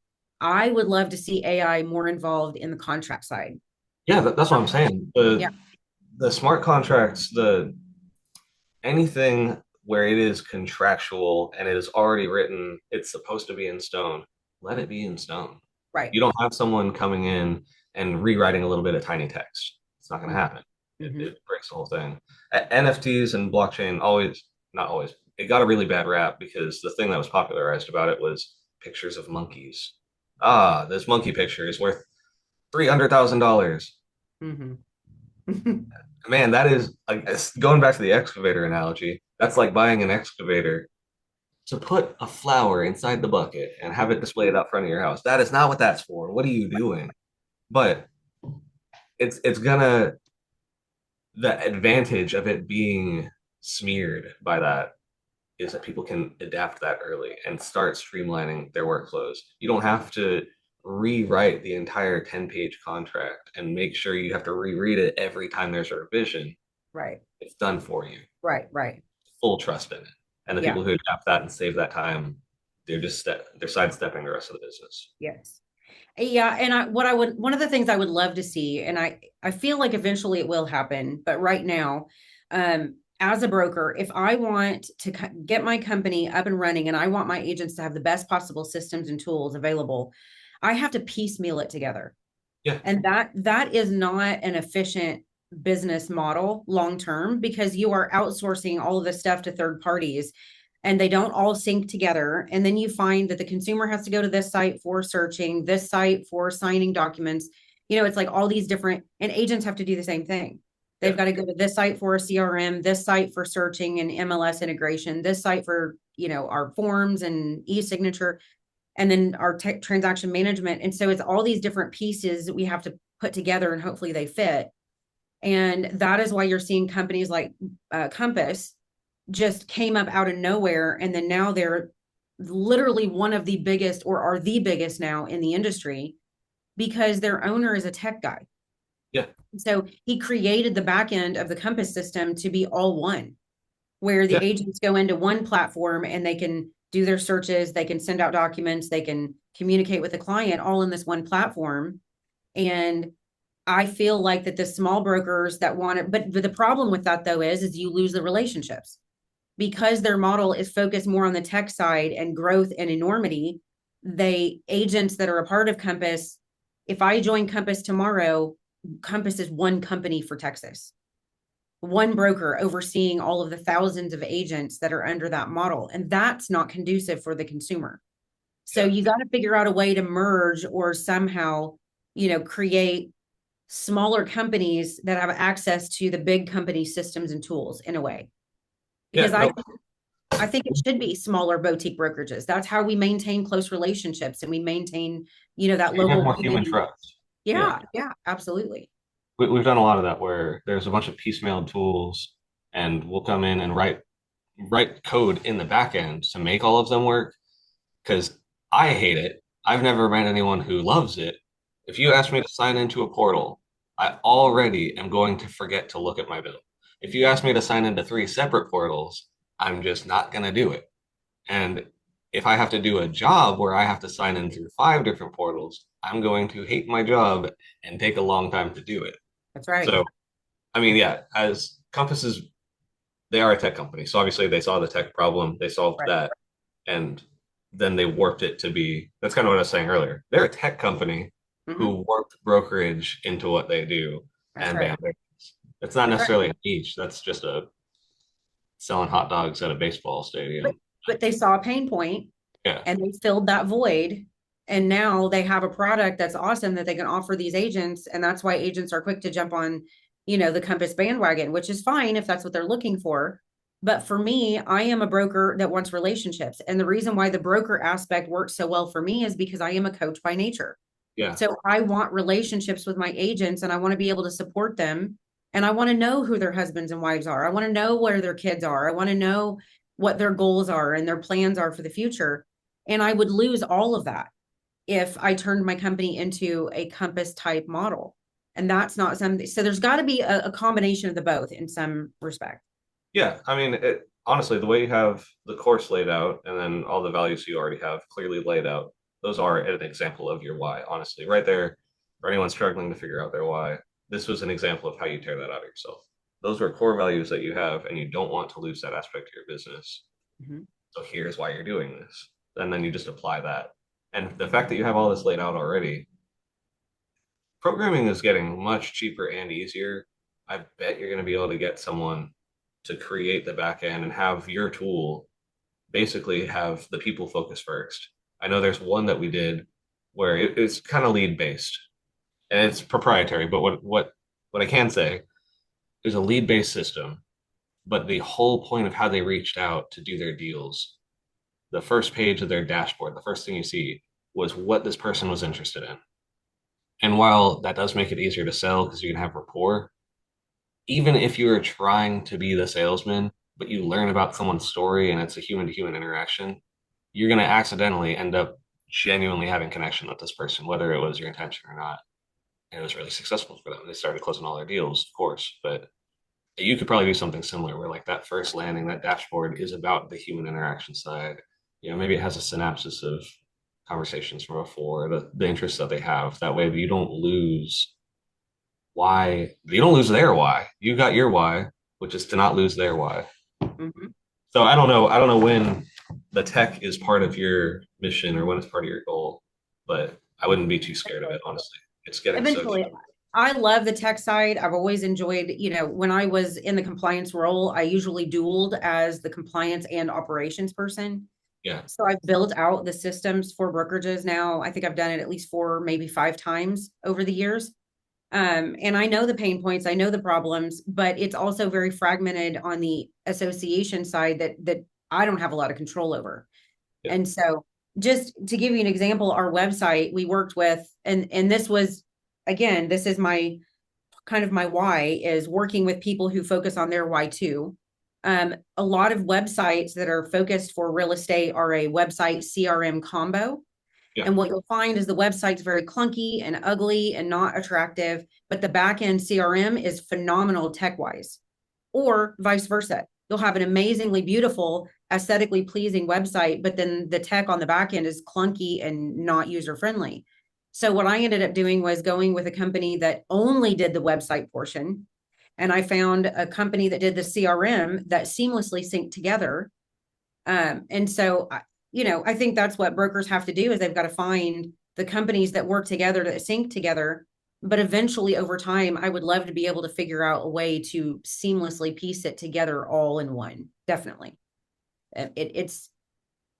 I would love to see AI more involved in the contract side. Yeah, that's what I'm saying. Yeah. The smart contracts, the anything where it is contractual and it is already written, it's supposed to be in stone. Let it be in stone. Right. You don't have someone coming in and rewriting a little bit of tiny text. It's not going to happen. Mm-hmm. It breaks the whole thing. NFTs and blockchain always, not always, it got a really bad rap because the thing that was popularized about it was pictures of monkeys. This monkey picture is worth $300,000. Mm-hmm. Man, that is like going back to the excavator analogy. That's like buying an excavator to put a flower inside the bucket and have it displayed out front of your house. That is not what that's for. What are you doing? But it's gonna the advantage of it being smeared by that is that people can adapt that early and start streamlining their workflows. You don't have to rewrite the entire 10-page contract and make sure you have to reread it every time there's a revision. Right. It's done for you. Right. Right. Full trust in it. And the Yeah. people who adapt that and save that time, they're sidestepping the rest of the business. Yes. Yeah. And one of the things I would love to see, and I feel like eventually it will happen, but right now, as a broker, if I want to get my company up and running and I want my agents to have the best possible systems and tools available, I have to piecemeal it together. Yeah, And that is not an efficient business model long term because you are outsourcing all of this stuff to third parties and they don't all sync together. And then you find that the consumer has to go to this site for searching, this site for signing documents. It's like all these different, and agents have to do the same thing. They've Yeah. got to go to this site for a CRM, this site for searching and MLS integration, this site for, our forms and e-signature, and then our tech transaction management. And so it's all these different pieces that we have to put together and hopefully they fit. And that is why you're seeing companies like Compass just came up out of nowhere. And then now they're literally one of the biggest, or are the biggest now in the industry, because their owner is a tech guy. Yeah. So he created the back end of the Compass system to be all one, where the Yeah. agents go into one platform and they can do their searches, they can send out documents, they can communicate with the client all in this one platform. And I feel like that the small brokers that want it, but the problem with that though is you lose the relationships because their model is focused more on the tech side and growth and enormity. They agents that are a part of Compass, if I join Compass tomorrow, Compass is one company for Texas, one broker overseeing all of the thousands of agents that are under that model. And that's not conducive for the consumer. So Yeah. you got to figure out a way to merge or somehow, create smaller companies that have access to the big company systems and tools in a way. Yeah. Because No, I think it should be smaller boutique brokerages. That's how we maintain close relationships and we maintain, that you have local more human community. trust. Yeah. Yeah, absolutely. We've done a lot of that where there's a bunch of piecemeal tools and we'll come in and write code in the back end to make all of them work because I hate it. I've never met anyone who loves it. If you ask me to sign into a portal, I already am going to forget to look at my bill. If you ask me to sign into three separate portals, I'm just not going to do it. And if I have to do a job where I have to sign in through five different portals, I'm going to hate my job and take a long time to do it. That's right. So, I mean, yeah, as Compass is, they are a tech company. So obviously they saw the tech problem, they solved Right. that, and then they warped it to be, that's kind of what I was saying earlier. They're a tech company Mm-hmm. who warped brokerage into what they do. That's And right. bam, it's not That's right. necessarily a niche. That's just a selling hot dogs at a baseball But stadium. but they saw a pain point Yeah. and they filled that void. And now they have a product that's awesome that they can offer these agents. And that's why agents are quick to jump on, the Compass bandwagon, which is fine if that's what they're looking for. But for me, I am a broker that wants relationships. And the reason why the broker aspect works so well for me is because I am a coach by nature. Yeah. So I want relationships with my agents and I want to be able to support them. And I want to know who their husbands and wives are. I want to know where their kids are. I want to know what their goals are and their plans are for the future. And I would lose all of that if I turned my company into a Compass type model. And that's not something. So there's got to be a combination of the both in some respect. Yeah. I mean, honestly, the way you have the course laid out and then all the values you already have clearly laid out, those are an example of your why, honestly, right there. For anyone struggling to figure out their why, this was an example of how you tear that out of yourself. Those are core values that you have, and you don't want to lose that aspect of your business. Mhm. So here's why you're doing this. And then you just apply that. And the fact that you have all this laid out already, programming is getting much cheaper and easier. I bet you're going to be able to get someone to create the back end and have your tool basically have the people focus first. I know there's one that we did where it's kind of lead based and it's proprietary, but what I can say is a lead based system, but the whole point of how they reached out to do their deals, the first page of their dashboard, the first thing you see was what this person was interested in. And while that does make it easier to sell because you can have rapport, even if you're trying to be the salesman, but you learn about someone's story and it's a human to human interaction, you're going to accidentally end up genuinely having connection with this person, whether it was your intention or not. And it was really successful for them. They started closing all their deals, of course, but you could probably do something similar where like that first landing, that dashboard is about the human interaction side. Maybe it has a synopsis of conversations from before, the interests that they have. That way you don't lose their why. You got your why, which is to not lose their why. Mhm. So I don't know when the tech is part of your mission or when it's part of your goal, but I wouldn't be too scared of it, honestly. It's getting so Eventually, cheap. I love the tech side. I've always enjoyed, when I was in the compliance role, I usually dueled as the compliance and operations person. Yeah. So I've built out the systems for brokerages now. I think I've done it at least 4, maybe 5 times over the years. And I know the pain points, I know the problems, but it's also very fragmented on the association side that I don't have a lot of control over. Yeah. And so just to give you an example, our website we worked with, and this was, again, this is my kind of my why, is working with people who focus on their why too. A lot of websites that are focused for real estate are a website CRM combo. Yeah. And what you'll find is the website's very clunky and ugly and not attractive, but the back end CRM is phenomenal tech wise, or vice versa. You'll have an amazingly beautiful, aesthetically pleasing website, but then the tech on the back end is clunky and not user friendly. So, what I ended up doing was going with a company that only did the website portion. And I found a company that did the CRM that seamlessly synced together. And so, I think that's what brokers have to do is they've got to find the companies that work together to sync together. But eventually, over time, I would love to be able to figure out a way to seamlessly piece it together all in one. Definitely. It's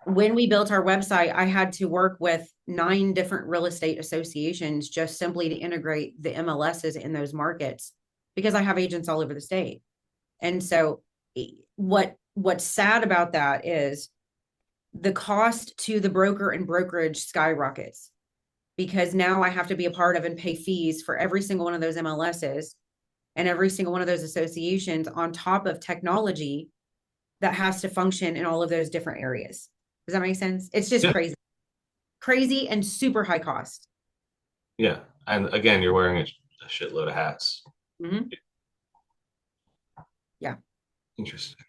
when we built our website, I had to work with 9 different real estate associations just simply to integrate the MLSs in those markets because I have agents all over the state. And so what's sad about that is the cost to the broker and brokerage skyrockets because now I have to be a part of and pay fees for every single one of those MLSs and every single one of those associations on top of technology that has to function in all of those different areas. Does that make sense? It's just Yeah. crazy, crazy and super high cost. Yeah. And again, you're wearing a shitload of hats. Mm-hmm. Yeah. Interesting.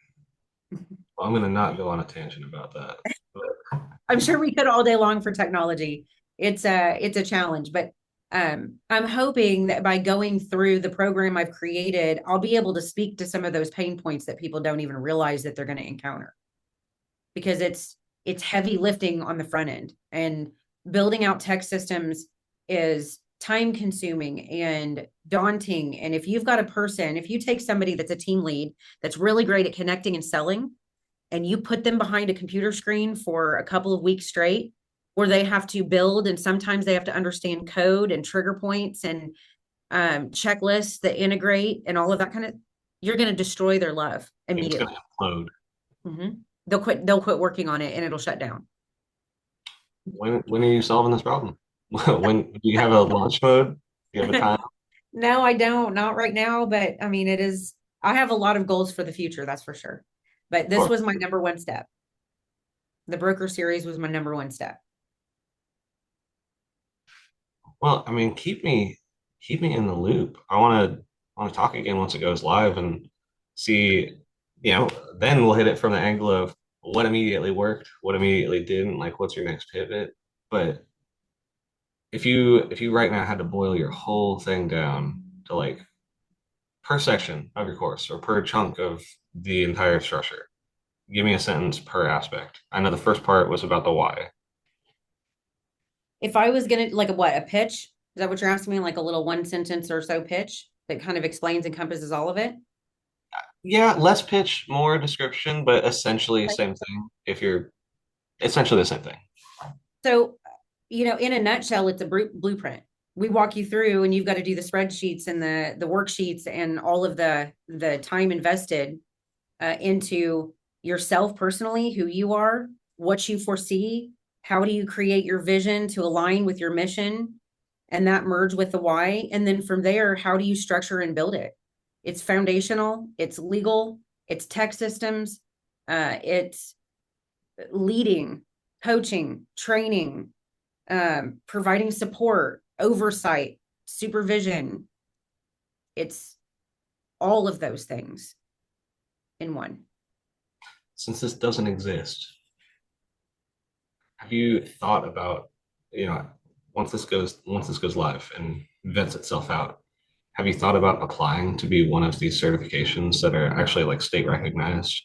Well, I'm going to not go on a tangent about that. But I'm sure we could all day long for technology. It's a challenge, but I'm hoping that by going through the program I've created, I'll be able to speak to some of those pain points that people don't even realize that they're going to encounter because it's heavy lifting on the front end and building out tech systems is time consuming and daunting. And if you've got a person, if you take somebody that's a team lead that's really great at connecting and selling, and you put them behind a computer screen for a couple of weeks straight where they have to build and sometimes they have to understand code and trigger points and checklists that integrate and all of that kind of, you're going to destroy their love it's going immediately. to implode. Mm-hmm. They'll quit working on it and it'll shut down. When are you solving this problem? When do you have a launch mode? Do you have a time? No, I don't, not right now, but I mean, I have a lot of goals for the future, that's for sure. But this Or, was my number one step. The broker series was my number one step. well, I mean, keep me in the loop. I want to talk again once it goes live and see, then we'll hit it from the angle of what immediately worked, what immediately didn't, like what's your next pivot. But if you right now had to boil your whole thing down to like per section of your course or per chunk of the entire structure, give me a sentence per aspect. I know the first part was about the why. If I was gonna like a pitch, is that what you're asking me? Like a little one sentence or so pitch that kind of explains, encompasses all of it? Yeah, less pitch, more description, but essentially same thing. If you're essentially the same thing. So, in a nutshell, it's a blueprint. We walk you through and you've got to do the spreadsheets and the worksheets and all of the time invested into yourself personally, who you are, what you foresee, how do you create your vision to align with your mission and that merge with the why. And then from there, how do you structure and build it? It's foundational, it's legal, it's tech systems, it's leading, coaching, training, providing support, oversight, supervision. It's all of those things in one. Since this doesn't exist, have you thought about, you know, once this goes live and vets itself out, have you thought about applying to be one of these certifications that are actually like state recognized?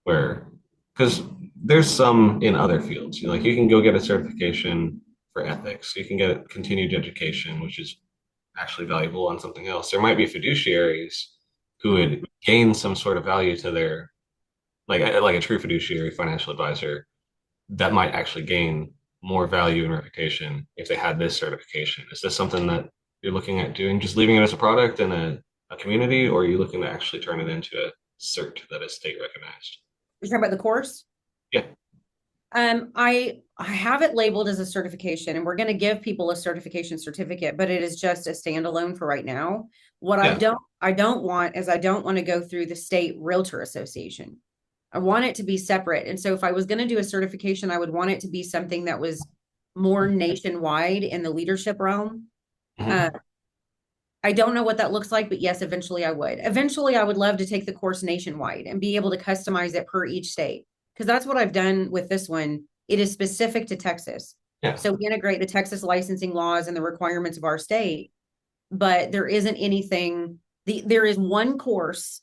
Where, because there's some in other fields, like you can go get a certification for ethics, you can get continued education, which is actually valuable on something else. There might be fiduciaries who would gain some sort of value to their like a true fiduciary financial advisor that might actually gain more value and reputation if they had this certification. Is this something that you're looking at doing, just leaving it as a product in a community, or are you looking to actually turn it into a cert that is state recognized? You're talking about the course? Yeah, I have it labeled as a certification, and we're going to give people a certification certificate, but it is just a standalone for right now. What yeah, I don't want is I don't want to go through the state realtor association. I want it to be separate. And so if I was going to do a certification, I would want it to be something that was more nationwide in the leadership realm. Uh, mhm, I don't know what that looks like, but yes, eventually I would. Eventually, I would love to take the course nationwide and be able to customize it per each state. Because that's what I've done with this one. It is specific to Texas. yeah. So we integrate the Texas licensing laws and the requirements of our state, but there isn't anything, there is one course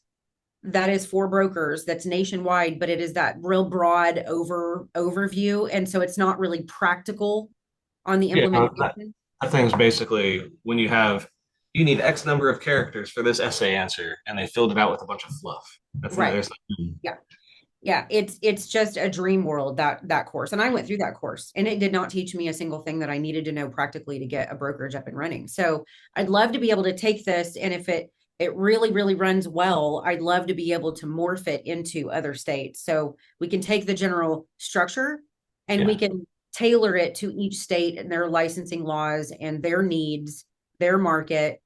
that is for brokers that's nationwide, but it is that real broad overview. And so it's not really practical on the Yeah, that, implementation. that thing's basically when you need X number of characters for this essay answer, and they filled it out with a bunch of fluff. That's not Right. there's Yeah. Yeah, it's just a dream world, that course. And I went through that course, and it did not teach me a single thing that I needed to know practically to get a brokerage up and running. So I'd love to be able to take this, and if it really really runs well, I'd love to be able to morph it into other states. So we can take the general structure and we yeah. can tailor it to each state and their licensing laws and their needs, their market,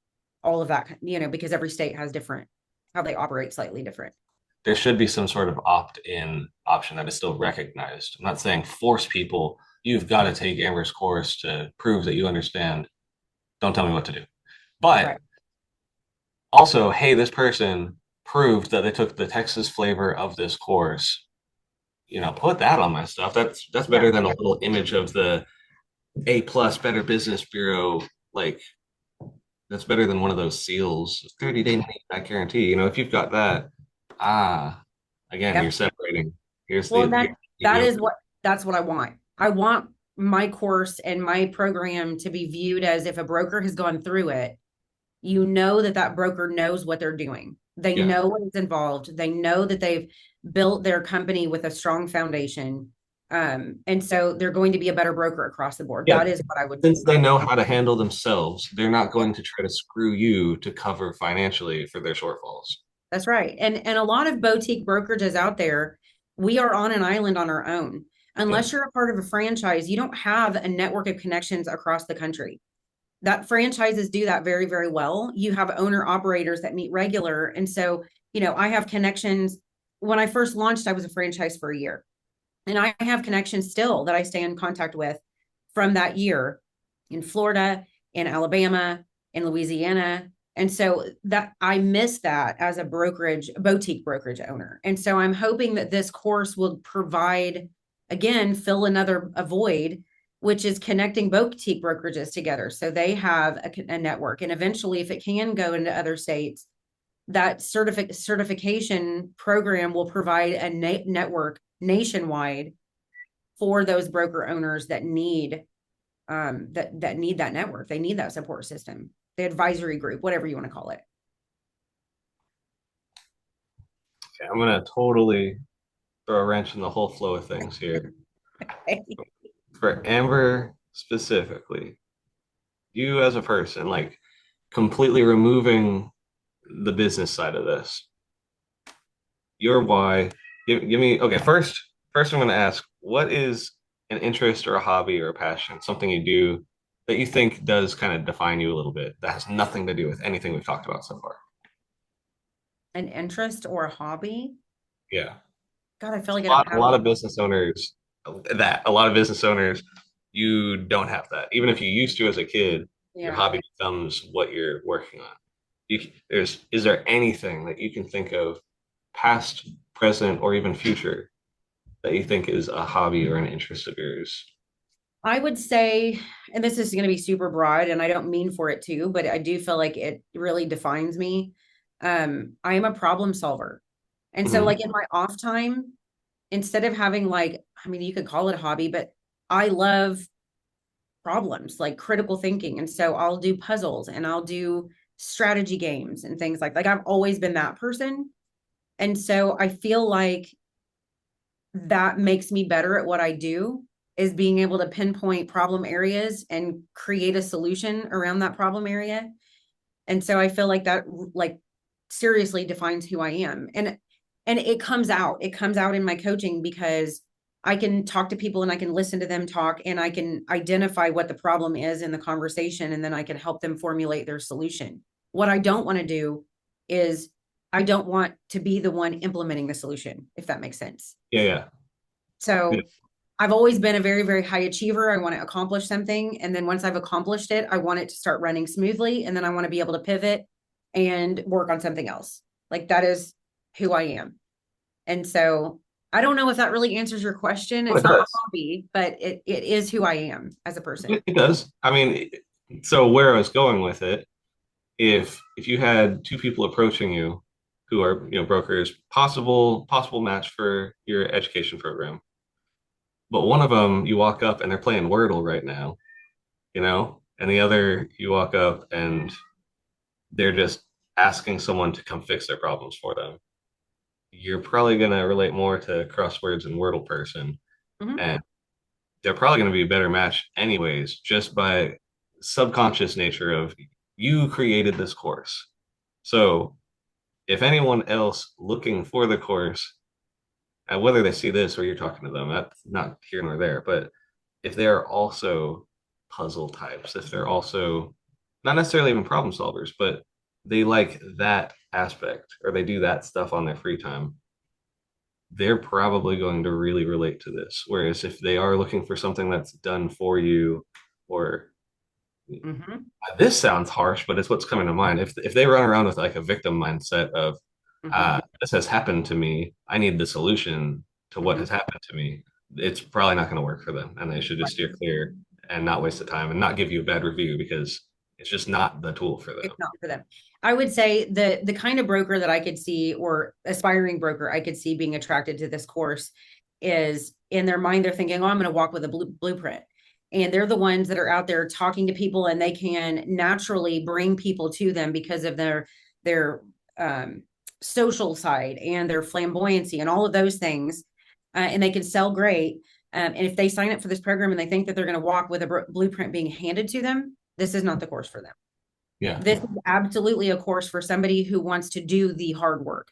all of that, because every state has different how they operate slightly different. There should be some sort of opt-in option that is still recognized. I'm not saying force people, you've got to take Amber's course to prove that you understand. Don't tell me what to do. Right. But also, hey, this person proved that they took the Texas flavor of this course. Put that on my stuff. That's Yeah. better than a little image of the A plus Better Business Bureau. Like that's better than one of those seals, 30-day money back guarantee. If you've got that, ah, again, you're Yep. separating. Here's Well, here's the that is mediocre. that's what I want. I want my course and my program to be viewed as if a broker has gone through it, that broker knows what they're doing. They Yeah, know what is involved. They know that they've built their company with a strong foundation. And so they're going to be a better broker across the board. yeah. That is what I would. Since they know how to handle themselves, they're not going to try to screw you to cover financially for their shortfalls. That's right. And a lot of boutique brokerages out there, we are on an island on our own. Yeah, Unless you're a part of a franchise, you don't have a network of connections across the country. That franchises do that very, very well. You have owner operators that meet regular. And so, I have connections. When I first launched, I was a franchise for a year. And I have connections still that I stay in contact with from that year in Florida, in Alabama, in Louisiana. And so that I miss that as a boutique brokerage owner. And so I'm hoping that this course will provide, again, fill a void, which is connecting boutique brokerages together. So they have a network. And eventually, if it can go into other states, that certification program will provide a network nationwide for those broker owners that need that need that network. They need that support system, the advisory group, whatever you want to call it. okay, I'm gonna totally throw a wrench in the whole flow of things here. For Amber specifically, you as a person, like completely removing the business side of this, your why. Give me okay. First, I'm going to ask, what is an interest or a hobby or a passion, something you do that you think does kind of define you a little bit that has nothing to do with anything we've talked about so far? An interest or a hobby? Yeah, God, I feel like I a don't lot, a have lot one. of business owners a lot of business owners you don't have that. Even if you used to as a kid, your Yeah. hobby becomes what you're working on. Is there anything that you can think of, past, present, or even future, that you think is a hobby or an interest of yours? I would say, and this is going to be super broad, and I don't mean for it to, but I do feel like it really defines me. I am a problem solver. And so, Mhm. like in my off time, instead of having I mean, you could call it a hobby, but I love problems, like critical thinking. And so I'll do puzzles and I'll do strategy games and things like I've always been that person. And so I feel like that makes me better at what I do, is being able to pinpoint problem areas and create a solution around that problem area. And so I feel like that like seriously defines who I am. And it comes out in my coaching because I can talk to people and I can listen to them talk and I can identify what the problem is in the conversation and then I can help them formulate their solution. What I don't want to do is I don't want to be the one implementing the solution, if that makes sense. Yeah, yeah. Yeah. So I've always been a very, very high achiever. I want to accomplish something. And then once I've accomplished it, I want it to start running smoothly. And then I want to be able to pivot and work on something else. Like that is who I am. And so I don't know if that really answers your question. Oh, It's it not a does. hobby, but it is who I am as a person. It does. I mean, so where I was going with it, if you had two people approaching you who are, brokers, possible match for your education program, but one of them you walk up and they're playing Wordle right now, and the other you walk up and they're just asking someone to come fix their problems for them. You're probably going to relate more to crosswords and Wordle person, Mhm. and they're probably going to be a better match anyways, just by subconscious nature of you created this course. So if anyone else looking for the course, whether they see this or you're talking to them, that's not here nor there, but if they're also puzzle types, if they're also not necessarily even problem solvers, but they like that aspect or they do that stuff on their free time, they're probably going to really relate to this. Whereas if they are looking for something that's done for you, or Mhm. this sounds harsh, but it's what's coming to mind. If they run around with like a victim mindset of Mhm. this has happened to me, I need the solution to what has Mhm. happened to me, it's probably not going to work for them, and they should just steer clear and not waste the time and not give you a bad review because it's just not the tool for them. It's not for them. I would say the kind of broker that I could see, or aspiring broker I could see being attracted to this course, is in their mind they're thinking, "Oh, I'm going to walk with a blueprint," and they're the ones that are out there talking to people, and they can naturally bring people to them because of their um, social side and their flamboyancy and all of those things, and they can sell great. And if they sign up for this program and they think that they're going to walk with a blueprint being handed to them, this is not the course for them. Yeah. This is absolutely a course for somebody who wants to do the hard work.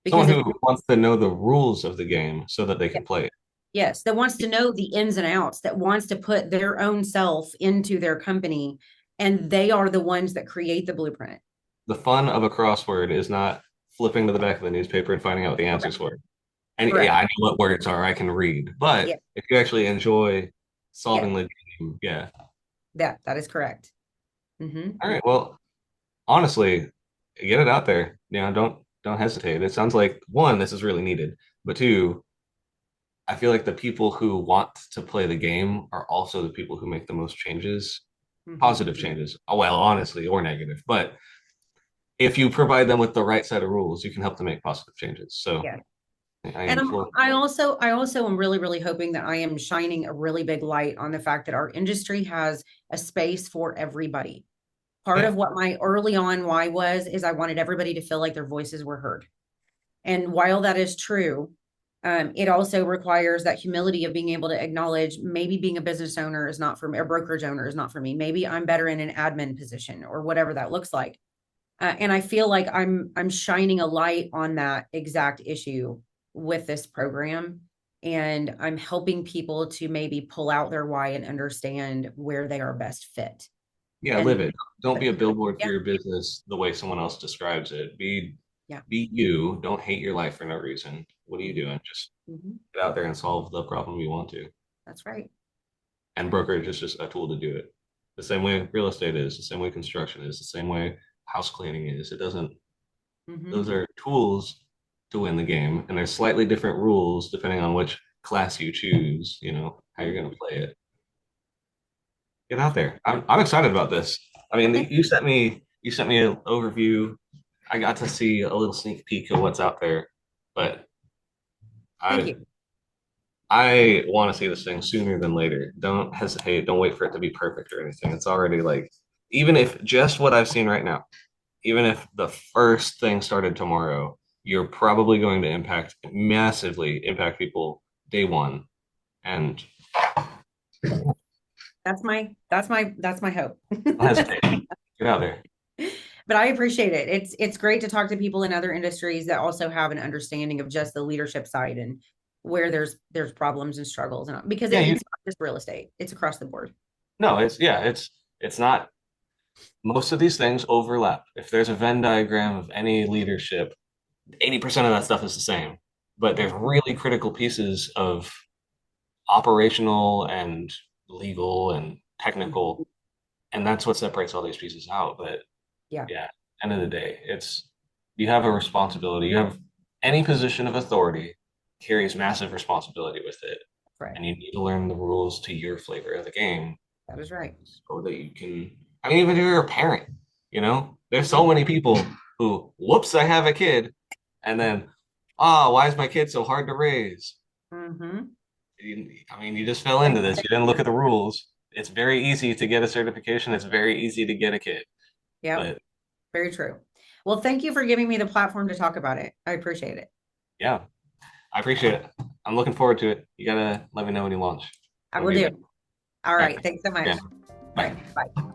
Someone Because if, who wants to know the rules of the game so that they can play it. yes, that wants to know the ins and outs, that wants to put their own self into their company, and they are the ones that create the blueprint. The fun of a crossword is not flipping to the back of the newspaper and finding out what the answers Correct. were. And yeah, Correct. I know what words are, I can read. But Yeah. if you actually enjoy Yeah. solving the game, yeah. That is correct. Mm-hmm. All right. Well, honestly, get it out there. Don't hesitate. It sounds like one, this is really needed, but two, I feel like the people who want to play the game are also the people who make the most changes, Mm-hmm. positive changes. Oh, well, honestly, or negative. But if you provide them with the right set of rules, you can help them make positive changes. So Yeah. I And implore. I also am really, really hoping that I am shining a really big light on the fact that our industry has a space for everybody. Part Yeah, of what my early on why was is I wanted everybody to feel like their voices were heard. And while that is true, it also requires that humility of being able to acknowledge maybe being a business owner is not for me, or brokerage owner is not for me. Maybe I'm better in an admin position or whatever that looks like. And I feel like I'm shining a light on that exact issue with this program. And I'm helping people to maybe pull out their why and understand where they are best fit. yeah, live And it. Don't be a billboard for yeah, your business the way someone else describes it. yeah. Be you. Don't hate your life for no reason. What are you doing? Just Mhm. get out there and solve the problem you want to. That's right. And brokerage is just a tool to do it. The same way real estate is, the same way construction is, the same way house cleaning is. It doesn't, those Hmm. are tools to win the game. And there's slightly different rules depending on which class you choose, how you're going to play it. Get out there. I'm excited about this. I mean, Okay. you sent me an overview. I got to see a little sneak peek of what's out there, but Thank I you. I want to see this thing sooner than later. Don't hesitate. Don't wait for it to be perfect or anything. It's already like, even if just what I've seen right now, even if the first thing started tomorrow, you're probably going to massively impact people day one. And That's my hope. don't hesitate. Get out there. But I appreciate it. It's great to talk to people in other industries that also have an understanding of just the leadership side and where there's problems and struggles, and because Yeah, it's not just real estate, it's across the board. no, it's not, most of these things overlap. If there's a Venn diagram of any leadership, 80% of that stuff is the same. But there's really critical pieces of operational and legal and technical, and that's what separates all these pieces out. But Yeah, yeah, end of the day, it's, you have a responsibility. You have, any position of authority carries massive responsibility with it, right. and you need to learn the rules to your flavor of the game That is right. so that you can. I mean, even if you're a parent, there's so many people who, whoops, I have a kid, and then, why is my kid so hard to raise? Mm-hmm. I mean, you just fell into this. You didn't look at the rules. It's very easy to get a certification. It's very easy to get a kid. Yep, But very true. Well, thank you for giving me the platform to talk about it. I appreciate it. yeah, I appreciate it. I'm looking forward to it. You gotta let me know when you launch. I I'll will be do. there. All All right. right. Thanks so much. Yeah. All Bye. right. Bye.